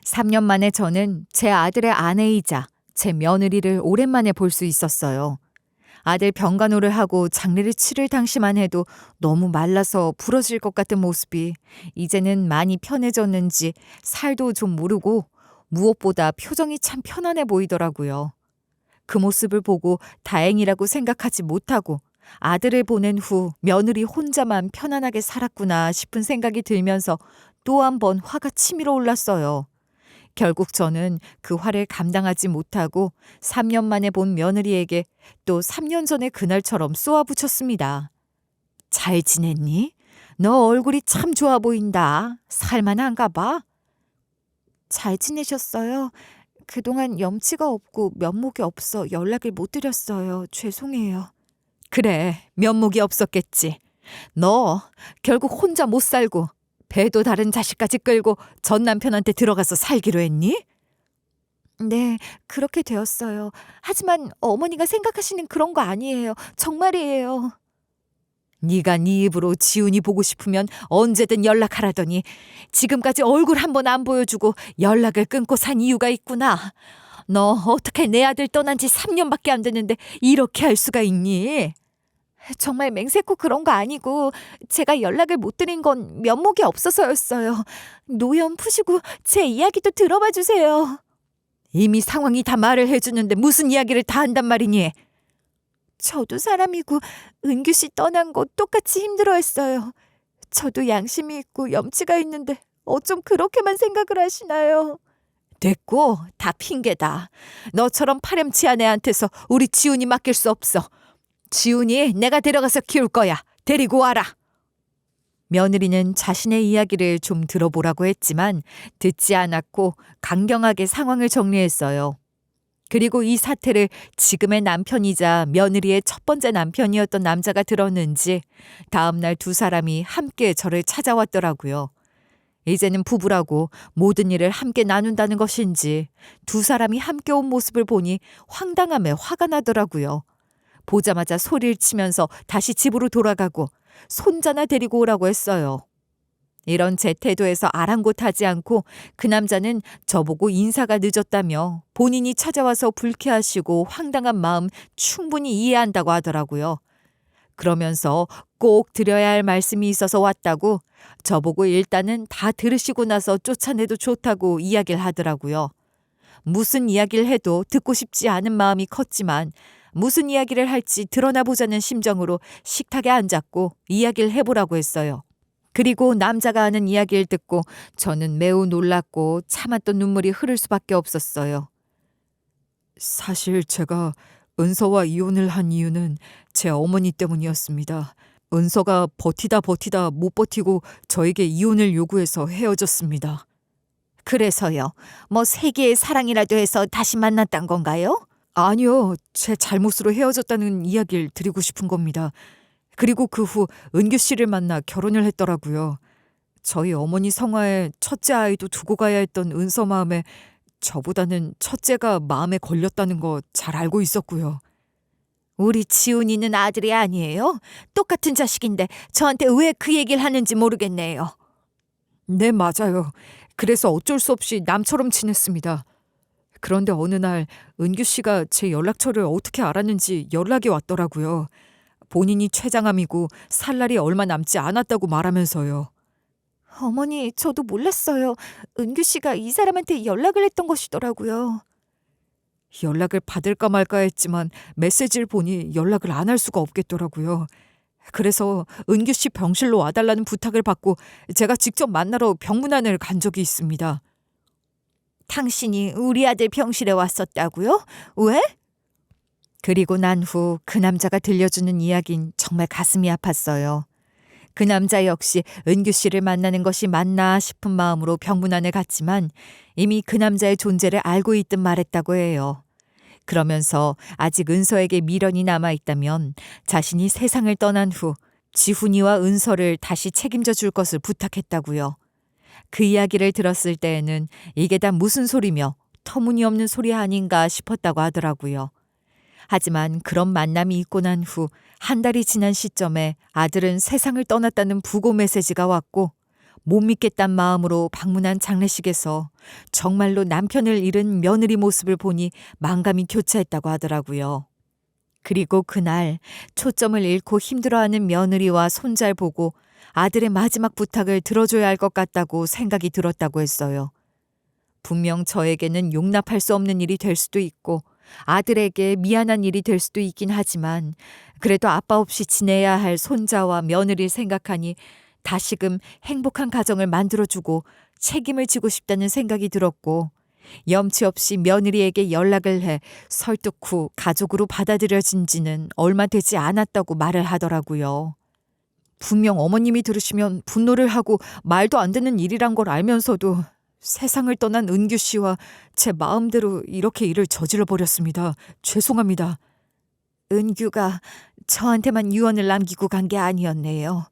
Speaker 1: 3년 만에 저는 제 아들의 아내이자 제 며느리를 오랜만에 볼 수 있었어요. 아들 병간호를 하고 장례를 치를 당시만 해도 너무 말라서 부러질 것 같은 모습이 이제는 많이 편해졌는지 살도 좀 무르고 무엇보다 표정이 참 편안해 보이더라고요. 그 모습을 보고 다행이라고 생각하지 못하고 아들을 보낸 후 며느리 혼자만 편안하게 살았구나 싶은 생각이 들면서 또 한 번 화가 치밀어 올랐어요. 결국 저는 그 화를 감당하지 못하고 3년 만에 본 며느리에게 또 3년 전의 그날처럼 쏘아붙였습니다. 잘 지냈니? 너 얼굴이 참 좋아 보인다. 살만한가 봐. 잘 지내셨어요? 그동안 염치가 없고 면목이 없어 연락을 못 드렸어요. 죄송해요. 그래, 면목이 없었겠지. 너 결국 혼자 못 살고 배도 다른 자식까지 끌고 전 남편한테 들어가서 살기로 했니? 네, 그렇게 되었어요. 하지만 어머니가 생각하시는 그런 거 아니에요. 정말이에요. 네가 네 입으로 지훈이 보고 싶으면 언제든 연락하라더니 지금까지 얼굴 한 번 안 보여주고 연락을 끊고 산 이유가 있구나. 너 어떻게 내 아들 떠난 지 3년밖에 안 됐는데 이렇게 할 수가 있니? 정말 맹세코 그런 거 아니고 제가 연락을 못 드린 건 면목이 없어서였어요. 노염 푸시고 제 이야기도 들어봐 주세요. 이미 상황이 다 말을 해주는데 무슨 이야기를 다 한단 말이니? 저도 사람이고 은규 씨 떠난 거 똑같이 힘들어했어요. 저도 양심이 있고 염치가 있는데 어쩜 그렇게만 생각을 하시나요? 됐고, 다 핑계다. 너처럼 파렴치한 애한테서 우리 지훈이 맡길 수 없어. 지훈이 내가 데려가서 키울 거야. 데리고 와라. 며느리는 자신의 이야기를 좀 들어보라고 했지만 듣지 않았고 강경하게 상황을 정리했어요. 그리고 이 사태를 지금의 남편이자 며느리의 첫 번째 남편이었던 남자가 들었는지 다음날 두 사람이 함께 저를 찾아왔더라고요. 이제는 부부라고 모든 일을 함께 나눈다는 것인지 두 사람이 함께 온 모습을 보니 황당함에 화가 나더라고요. 보자마자 소리를 치면서 다시 집으로 돌아가고 손자나 데리고 오라고 했어요. 이런 제 태도에서 아랑곳하지 않고 그 남자는 저보고 인사가 늦었다며 본인이 찾아와서 불쾌하시고 황당한 마음 충분히 이해한다고 하더라고요. 그러면서 꼭 드려야 할 말씀이 있어서 왔다고 저보고 일단은 다 들으시고 나서 쫓아내도 좋다고 이야기를 하더라고요. 무슨 이야기를 해도 듣고 싶지 않은 마음이 컸지만 무슨 이야기를 할지 드러나 보자는 심정으로 식탁에 앉았고 이야기를 해보라고 했어요. 그리고 남자가 하는 이야기를 듣고 저는 매우 놀랐고 참았던 눈물이 흐를 수밖에 없었어요. 사실 제가 은서와 이혼을 한 이유는 제 어머니 때문이었습니다. 은서가 버티다 못 버티고 저에게 이혼을 요구해서 헤어졌습니다. 그래서요. 뭐 세계의 사랑이라도 해서 다시 만났단 건가요? 아니요. 제 잘못으로 헤어졌다는 이야기를 드리고 싶은 겁니다. 그리고 그 후 은규 씨를 만나 결혼을 했더라고요. 저희 어머니 성화에 첫째 아이도 두고 가야 했던 은서 마음에 저보다는 첫째가 마음에 걸렸다는 거 잘 알고 있었고요. 우리 지훈이는 아들이 아니에요? 똑같은 자식인데 저한테 왜 그 얘기를 하는지 모르겠네요. 네, 맞아요. 그래서 어쩔 수 없이 남처럼 지냈습니다. 그런데 어느 날 은규 씨가 제 연락처를 어떻게 알았는지 연락이 왔더라고요. 본인이 췌장암이고 살 날이 얼마 남지 않았다고 말하면서요. 어머니, 저도 몰랐어요. 은규 씨가 이 사람한테 연락을 했던 것이더라고요. 연락을 받을까 말까 했지만 메시지를 보니 연락을 안 할 수가 없겠더라고요. 그래서 은규 씨 병실로 와달라는 부탁을 받고 제가 직접 만나러 병문안을 간 적이 있습니다. 당신이 우리 아들 병실에 왔었다고요? 왜? 그리고 난 후 그 남자가 들려주는 이야긴 정말 가슴이 아팠어요. 그 남자 역시 은규 씨를 만나는 것이 맞나 싶은 마음으로 병문안에 갔지만 이미 그 남자의 존재를 알고 있든 말했다고 해요. 그러면서 아직 은서에게 미련이 남아있다면 자신이 세상을 떠난 후 지훈이와 은서를 다시 책임져 줄 것을 부탁했다고요. 그 이야기를 들었을 때에는 이게 다 무슨 소리며 터무니없는 소리 아닌가 싶었다고 하더라고요. 하지만 그런 만남이 있고 난 후 한 달이 지난 시점에 아들은 세상을 떠났다는 부고 메시지가 왔고 못 믿겠단 마음으로 방문한 장례식에서 정말로 남편을 잃은 며느리 모습을 보니 만감이 교차했다고 하더라고요. 그리고 그날 초점을 잃고 힘들어하는 며느리와 손자를 보고 아들의 마지막 부탁을 들어줘야 할 것 같다고 생각이 들었다고 했어요. 분명 저에게는 용납할 수 없는 일이 될 수도 있고 아들에게 미안한 일이 될 수도 있긴 하지만 그래도 아빠 없이 지내야 할 손자와 며느리를 생각하니 다시금 행복한 가정을 만들어주고 책임을 지고 싶다는 생각이 들었고 염치 없이 며느리에게 연락을 해 설득 후 가족으로 받아들여진 지는 얼마 되지 않았다고 말을 하더라고요. 분명 어머님이 들으시면 분노를 하고 말도 안 되는 일이란 걸 알면서도 세상을 떠난 은규 씨와 제 마음대로 이렇게 일을 저질러 버렸습니다. 죄송합니다. 은규가 저한테만 유언을 남기고 간 게 아니었네요.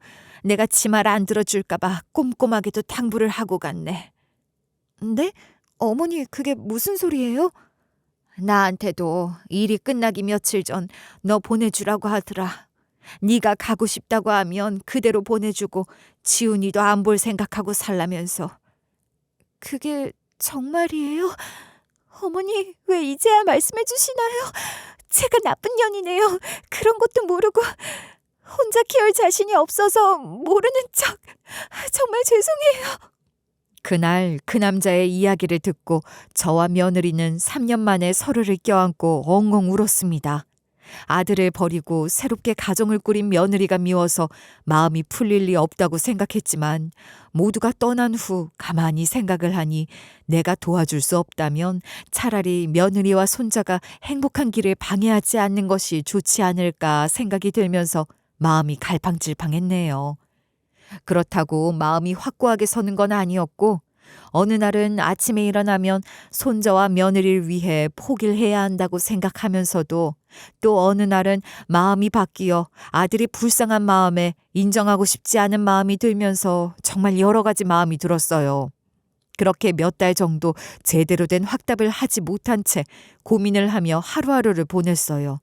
Speaker 1: 내가 지 말 안 들어줄까 봐 꼼꼼하게도 당부를 하고 갔네. 네? 어머니, 그게 무슨 소리예요? 나한테도 일이 끝나기 며칠 전 너 보내주라고 하더라. 네가 가고 싶다고 하면 그대로 보내주고 지훈이도 안 볼 생각하고 살라면서. 그게 정말이에요? 어머니, 왜 이제야 말씀해 주시나요? 제가 나쁜 년이네요. 그런 것도 모르고 혼자 키울 자신이 없어서 모르는 척. 정말 죄송해요. 그날 그 남자의 이야기를 듣고 저와 며느리는 3년 만에 서로를 껴안고 엉엉 울었습니다. 아들을 버리고 새롭게 가정을 꾸린 며느리가 미워서 마음이 풀릴 리 없다고 생각했지만 모두가 떠난 후 가만히 생각을 하니 내가 도와줄 수 없다면 차라리 며느리와 손자가 행복한 길을 방해하지 않는 것이 좋지 않을까 생각이 들면서 마음이 갈팡질팡했네요. 그렇다고 마음이 확고하게 서는 건 아니었고 어느 날은 아침에 일어나면 손자와 며느리를 위해 포기를 해야 한다고 생각하면서도 또 어느 날은 마음이 바뀌어 아들이 불쌍한 마음에 인정하고 싶지 않은 마음이 들면서 정말 여러 가지 마음이 들었어요. 그렇게 몇 달 정도 제대로 된 확답을 하지 못한 채 고민을 하며 하루하루를 보냈어요.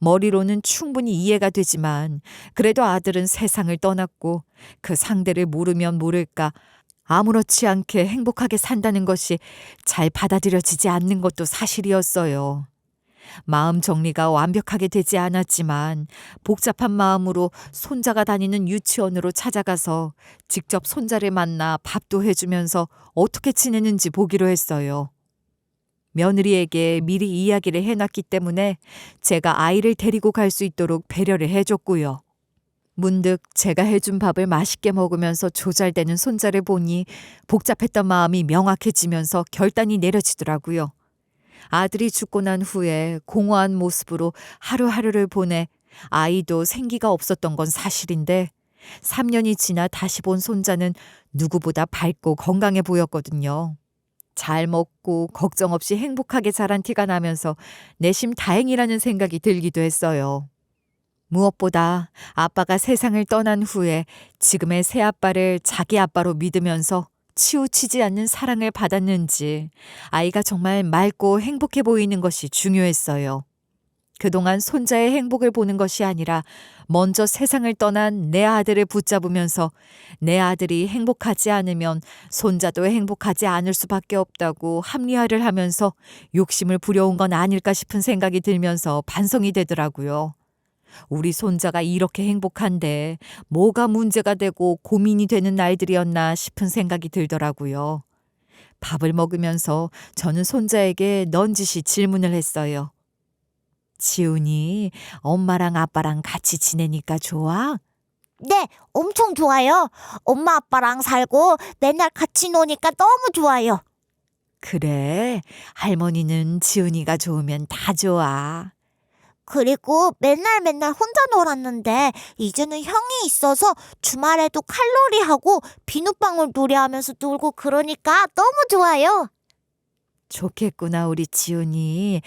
Speaker 1: 머리로는 충분히 이해가 되지만 그래도 아들은 세상을 떠났고 그 상대를 모르면 모를까 아무렇지 않게 행복하게 산다는 것이 잘 받아들여지지 않는 것도 사실이었어요. 마음 정리가 완벽하게 되지 않았지만 복잡한 마음으로 손자가 다니는 유치원으로 찾아가서 직접 손자를 만나 밥도 해주면서 어떻게 지내는지 보기로 했어요. 며느리에게 미리 이야기를 해놨기 때문에 제가 아이를 데리고 갈 수 있도록 배려를 해줬고요. 문득 제가 해준 밥을 맛있게 먹으면서 조잘대는 손자를 보니 복잡했던 마음이 명확해지면서 결단이 내려지더라고요. 아들이 죽고 난 후에 공허한 모습으로 하루하루를 보내 아이도 생기가 없었던 건 사실인데 3년이 지나 다시 본 손자는 누구보다 밝고 건강해 보였거든요. 잘 먹고 걱정 없이 행복하게 자란 티가 나면서 내심 다행이라는 생각이 들기도 했어요. 무엇보다 아빠가 세상을 떠난 후에 지금의 새아빠를 자기 아빠로 믿으면서 치우치지 않는 사랑을 받았는지 아이가 정말 맑고 행복해 보이는 것이 중요했어요. 그동안 손자의 행복을 보는 것이 아니라 먼저 세상을 떠난 내 아들을 붙잡으면서 내 아들이 행복하지 않으면 손자도 행복하지 않을 수밖에 없다고 합리화를 하면서 욕심을 부려온 건 아닐까 싶은 생각이 들면서 반성이 되더라고요. 우리 손자가 이렇게 행복한데 뭐가 문제가 되고 고민이 되는 날들이었나 싶은 생각이 들더라고요. 밥을 먹으면서 저는 손자에게 넌지시 질문을 했어요. 지훈이 엄마랑 아빠랑 같이 지내니까 좋아?
Speaker 2: 네, 엄청 좋아요. 엄마 아빠랑 살고 맨날 같이 노니까 너무 좋아요.
Speaker 1: 그래, 할머니는 지훈이가 좋으면 다 좋아.
Speaker 2: 그리고 맨날 혼자 놀았는데 이제는 형이 있어서 주말에도 칼놀이하고 비눗방울 놀이하면서 놀고 그러니까 너무 좋아요.
Speaker 1: 좋겠구나, 우리 지훈이.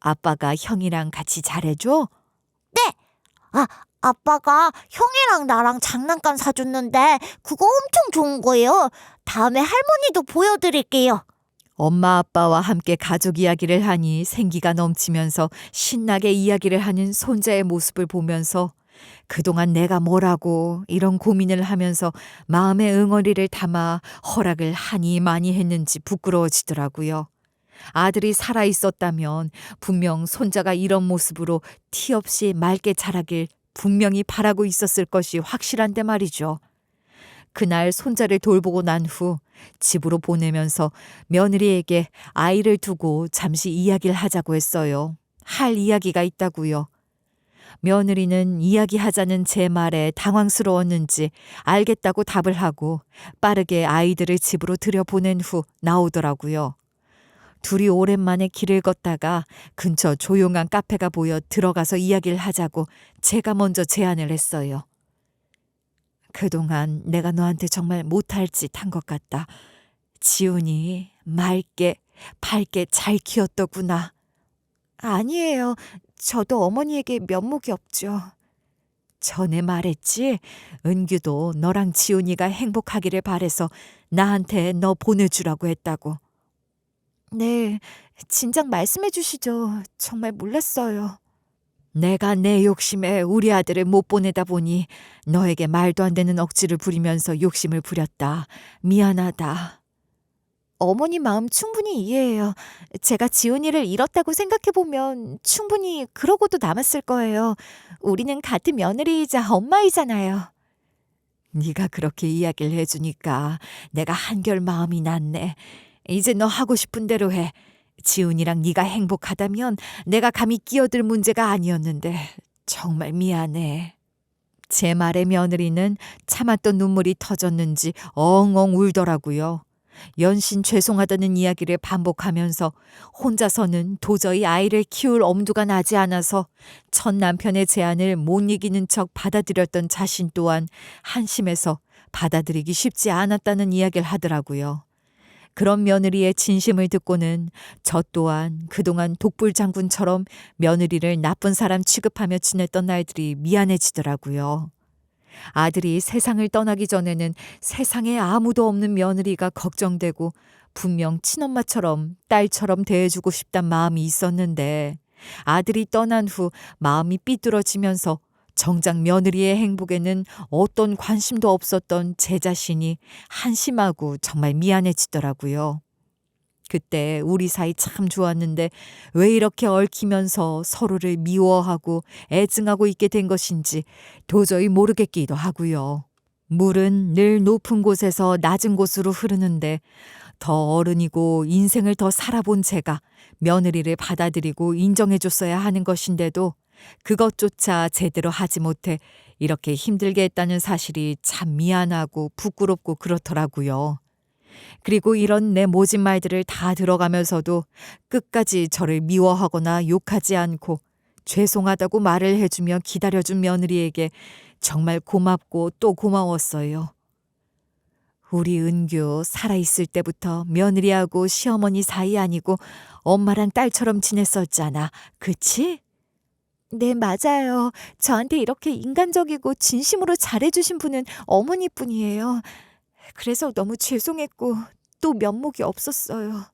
Speaker 1: 아빠가 형이랑 같이 잘해줘?
Speaker 2: 아빠가 형이랑 나랑 장난감 사줬는데 그거 엄청 좋은 거예요. 다음에 할머니도 보여드릴게요.
Speaker 1: 엄마 아빠와 함께 가족 이야기를 하니 생기가 넘치면서 신나게 이야기를 하는 손자의 모습을 보면서 그동안 내가 뭐라고 이런 고민을 하면서 마음의 응어리를 담아 허락을 하니 많이 했는지 부끄러워지더라고요. 아들이 살아 있었다면 분명 손자가 이런 모습으로 티 없이 맑게 자라길 분명히 바라고 있었을 것이 확실한데 말이죠. 그날 손자를 돌보고 난 후 집으로 보내면서 며느리에게 아이를 두고 잠시 이야기를 하자고 했어요. 할 이야기가 있다고요. 며느리는 이야기하자는 제 말에 당황스러웠는지 알겠다고 답을 하고 빠르게 아이들을 집으로 들여보낸 후 나오더라고요. 둘이 오랜만에 길을 걷다가 근처 조용한 카페가 보여 들어가서 이야기를 하자고 제가 먼저 제안을 했어요. 그동안 내가 너한테 정말 못할 짓 한 것 같다. 지훈이 맑게 밝게 잘 키웠더구나. 아니에요. 저도 어머니에게 면목이 없죠. 전에 말했지? 은규도 너랑 지훈이가 행복하기를 바래서 나한테 너 보내주라고 했다고. 네, 진작 말씀해 주시죠. 정말 몰랐어요. 내가 내 욕심에 우리 아들을 못 보내다 보니 너에게 말도 안 되는 억지를 부리면서 욕심을 부렸다. 미안하다. 어머니 마음 충분히 이해해요. 제가 지훈이를 잃었다고 생각해보면 충분히 그러고도 남았을 거예요. 우리는 같은 며느리이자 엄마이잖아요. 네가 그렇게 이야기를 해주니까 내가 한결 마음이 낫네. 이제 너 하고 싶은 대로 해. 지훈이랑 네가 행복하다면 내가 감히 끼어들 문제가 아니었는데 정말 미안해. 제 말에 며느리는 참았던 눈물이 터졌는지 엉엉 울더라고요. 연신 죄송하다는 이야기를 반복하면서 혼자서는 도저히 아이를 키울 엄두가 나지 않아서 첫 남편의 제안을 못 이기는 척 받아들였던 자신 또한 한심해서 받아들이기 쉽지 않았다는 이야기를 하더라고요. 그런 며느리의 진심을 듣고는 저 또한 그동안 독불장군처럼 며느리를 나쁜 사람 취급하며 지냈던 날들이 미안해지더라고요. 아들이 세상을 떠나기 전에는 세상에 아무도 없는 며느리가 걱정되고 분명 친엄마처럼 딸처럼 대해주고 싶단 마음이 있었는데 아들이 떠난 후 마음이 삐뚤어지면서 정작 며느리의 행복에는 어떤 관심도 없었던 제 자신이 한심하고 정말 미안해지더라고요. 그때 우리 사이 참 좋았는데 왜 이렇게 얽히면서 서로를 미워하고 애증하고 있게 된 것인지 도저히 모르겠기도 하고요. 물은 늘 높은 곳에서 낮은 곳으로 흐르는데 더 어른이고 인생을 더 살아본 제가 며느리를 받아들이고 인정해줬어야 하는 것인데도 그것조차 제대로 하지 못해 이렇게 힘들게 했다는 사실이 참 미안하고 부끄럽고 그렇더라고요. 그리고 이런 내 모진 말들을 다 들어가면서도 끝까지 저를 미워하거나 욕하지 않고 죄송하다고 말을 해주며 기다려준 며느리에게 정말 고맙고 또 고마웠어요. 우리 은규 살아있을 때부터 며느리하고 시어머니 사이 아니고 엄마랑 딸처럼 지냈었잖아. 그치? 네, 맞아요. 저한테 이렇게 인간적이고 진심으로 잘해주신 분은 어머니뿐이에요. 그래서 너무 죄송했고 또 면목이 없었어요.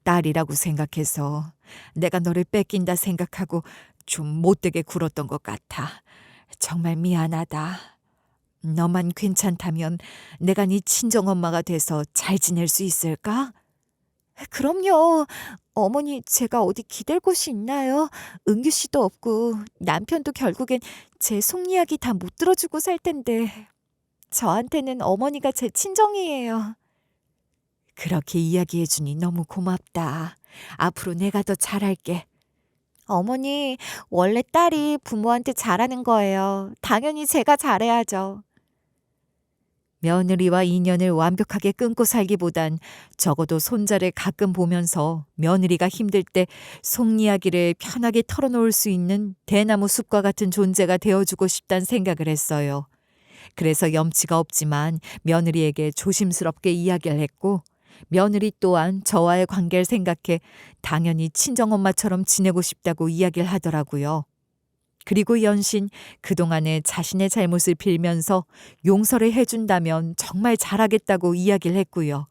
Speaker 1: 딸이라고 생각해서 내가 너를 뺏긴다 생각하고 좀 못되게 굴었던 것 같아. 정말 미안하다. 너만 괜찮다면 내가 네 친정엄마가 돼서 잘 지낼 수 있을까? 그럼요. 어머니, 제가 어디 기댈 곳이 있나요? 은규 씨도 없고 남편도 결국엔 제 속 이야기 다 못 들어주고 살 텐데. 저한테는 어머니가 제 친정이에요. 그렇게 이야기해주니 너무 고맙다. 앞으로 내가 더 잘할게. 어머니, 원래 딸이 부모한테 잘하는 거예요. 당연히 제가 잘해야죠. 며느리와 인연을 완벽하게 끊고 살기보단 적어도 손자를 가끔 보면서 며느리가 힘들 때 속 이야기를 편하게 털어놓을 수 있는 대나무 숲과 같은 존재가 되어주고 싶다는 생각을 했어요. 그래서 염치가 없지만 며느리에게 조심스럽게 이야기를 했고 며느리 또한 저와의 관계를 생각해 당연히 친정엄마처럼 지내고 싶다고 이야기를 하더라고요. 그리고 연신 그동안의 자신의 잘못을 빌면서 용서를 해준다면 정말 잘하겠다고 이야기를 했고요.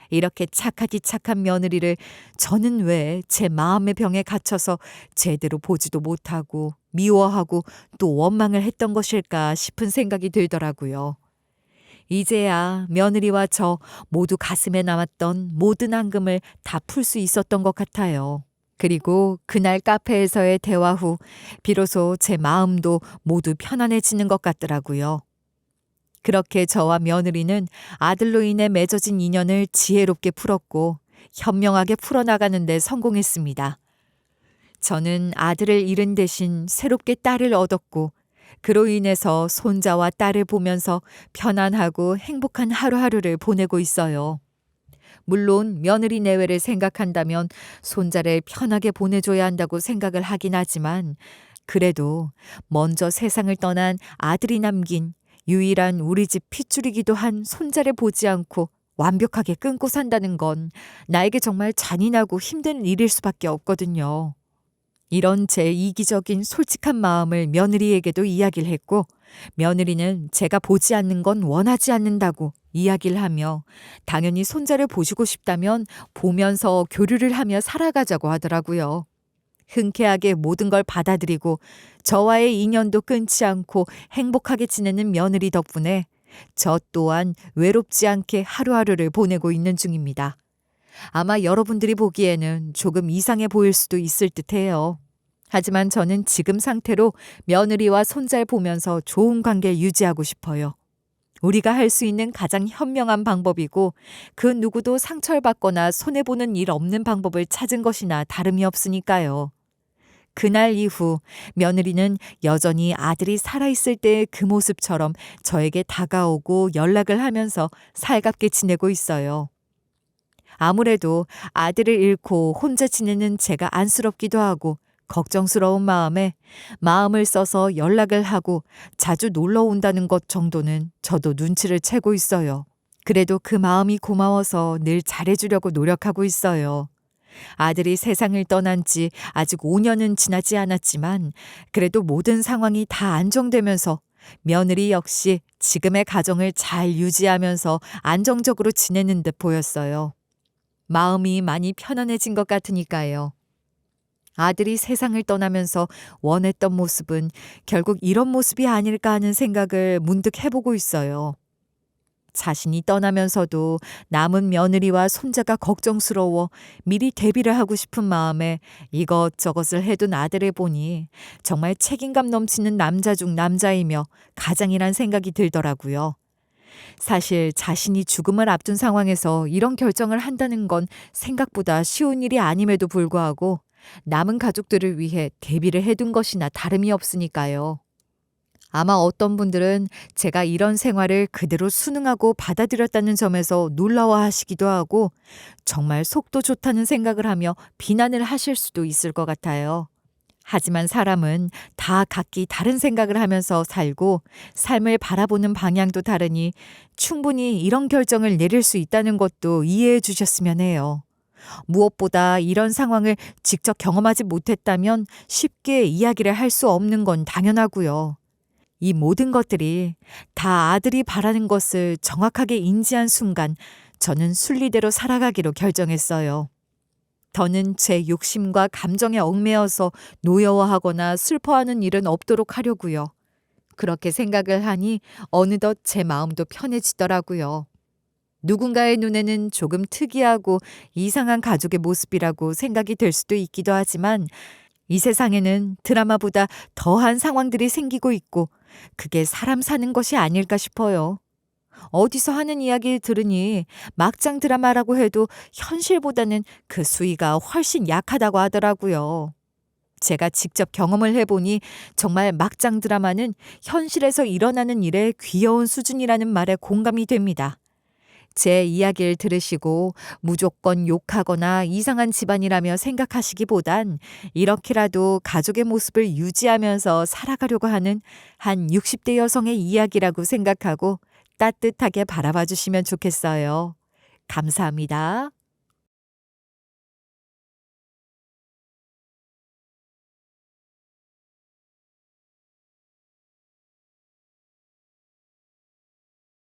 Speaker 1: 이렇게 착하디 착한 며느리를 저는 왜 제 마음의 병에 갇혀서 제대로 보지도 못하고 미워하고 또 원망을 했던 것일까 싶은 생각이 들더라고요. 이제야 며느리와 저 모두 가슴에 남았던 모든 앙금을 다 풀 수 있었던 것 같아요. 그리고 그날 카페에서의 대화 후 비로소 제 마음도 모두 편안해지는 것 같더라고요. 그렇게 저와 며느리는 아들로 인해 맺어진 인연을 지혜롭게 풀었고 현명하게 풀어나가는 데 성공했습니다. 저는 아들을 잃은 대신 새롭게 딸을 얻었고 그로 인해서 손자와 딸을 보면서 편안하고 행복한 하루하루를 보내고 있어요. 물론 며느리 내외를 생각한다면 손자를 편하게 보내줘야 한다고 생각을 하긴 하지만 그래도 먼저 세상을 떠난 아들이 남긴 유일한 우리 집 핏줄이기도 한 손자를 보지 않고 완벽하게 끊고 산다는 건 나에게 정말 잔인하고 힘든 일일 수밖에 없거든요. 이런 제 이기적인 솔직한 마음을 며느리에게도 이야기를 했고 며느리는 제가 보지 않는 건 원하지 않는다고 이야기를 하며 당연히 손자를 보시고 싶다면 보면서 교류를 하며 살아가자고 하더라고요. 흔쾌하게 모든 걸 받아들이고 저와의 인연도 끊지 않고 행복하게 지내는 며느리 덕분에 저 또한 외롭지 않게 하루하루를 보내고 있는 중입니다. 아마 여러분들이 보기에는 조금 이상해 보일 수도 있을 듯해요. 하지만 저는 지금 상태로 며느리와 손자를 보면서 좋은 관계를 유지하고 싶어요. 우리가 할 수 있는 가장 현명한 방법이고 그 누구도 상처를 받거나 손해보는 일 없는 방법을 찾은 것이나 다름이 없으니까요. 그날 이후 며느리는 여전히 아들이 살아있을 때의 그 모습처럼 저에게 다가오고 연락을 하면서 살갑게 지내고 있어요. 아무래도 아들을 잃고 혼자 지내는 제가 안쓰럽기도 하고 걱정스러운 마음에 마음을 써서 연락을 하고 자주 놀러 온다는 것 정도는 저도 눈치를 채고 있어요. 그래도 그 마음이 고마워서 늘 잘해주려고 노력하고 있어요. 아들이 세상을 떠난 지 아직 5년은 지나지 않았지만 그래도 모든 상황이 다 안정되면서 며느리 역시 지금의 가정을 잘 유지하면서 안정적으로 지내는 듯 보였어요. 마음이 많이 편안해진 것 같으니까요. 아들이 세상을 떠나면서 원했던 모습은 결국 이런 모습이 아닐까 하는 생각을 문득 해보고 있어요. 자신이 떠나면서도 남은 며느리와 손자가 걱정스러워 미리 대비를 하고 싶은 마음에 이것저것을 해둔 아들을 보니 정말 책임감 넘치는 남자 중 남자이며 가장이란 생각이 들더라고요. 사실 자신이 죽음을 앞둔 상황에서 이런 결정을 한다는 건 생각보다 쉬운 일이 아님에도 불구하고 남은 가족들을 위해 대비를 해둔 것이나 다름이 없으니까요. 아마 어떤 분들은 제가 이런 생활을 그대로 순응하고 받아들였다는 점에서 놀라워하시기도 하고 정말 속도 좋다는 생각을 하며 비난을 하실 수도 있을 것 같아요. 하지만 사람은 다 각기 다른 생각을 하면서 살고 삶을 바라보는 방향도 다르니 충분히 이런 결정을 내릴 수 있다는 것도 이해해 주셨으면 해요. 무엇보다 이런 상황을 직접 경험하지 못했다면 쉽게 이야기를 할 수 없는 건 당연하고요. 이 모든 것들이 다 아들이 바라는 것을 정확하게 인지한 순간 저는 순리대로 살아가기로 결정했어요. 더는 제 욕심과 감정에 얽매여서 노여워하거나 슬퍼하는 일은 없도록 하려고요. 그렇게 생각을 하니 어느덧 제 마음도 편해지더라고요. 누군가의 눈에는 조금 특이하고 이상한 가족의 모습이라고 생각이 될 수도 있기도 하지만 이 세상에는 드라마보다 더한 상황들이 생기고 있고 그게 사람 사는 것이 아닐까 싶어요. 어디서 하는 이야기 들으니 막장 드라마라고 해도 현실보다는 그 수위가 훨씬 약하다고 하더라고요. 제가 직접 경험을 해보니 정말 막장 드라마는 현실에서 일어나는 일의 귀여운 수준이라는 말에 공감이 됩니다. 제 이야기를 들으시고 무조건 욕하거나 이상한 집안이라며 생각하시기보단 이렇게라도 가족의 모습을 유지하면서 살아가려고 하는 한 60대 여성의 이야기라고 생각하고 따뜻하게 바라봐 주시면 좋겠어요. 감사합니다.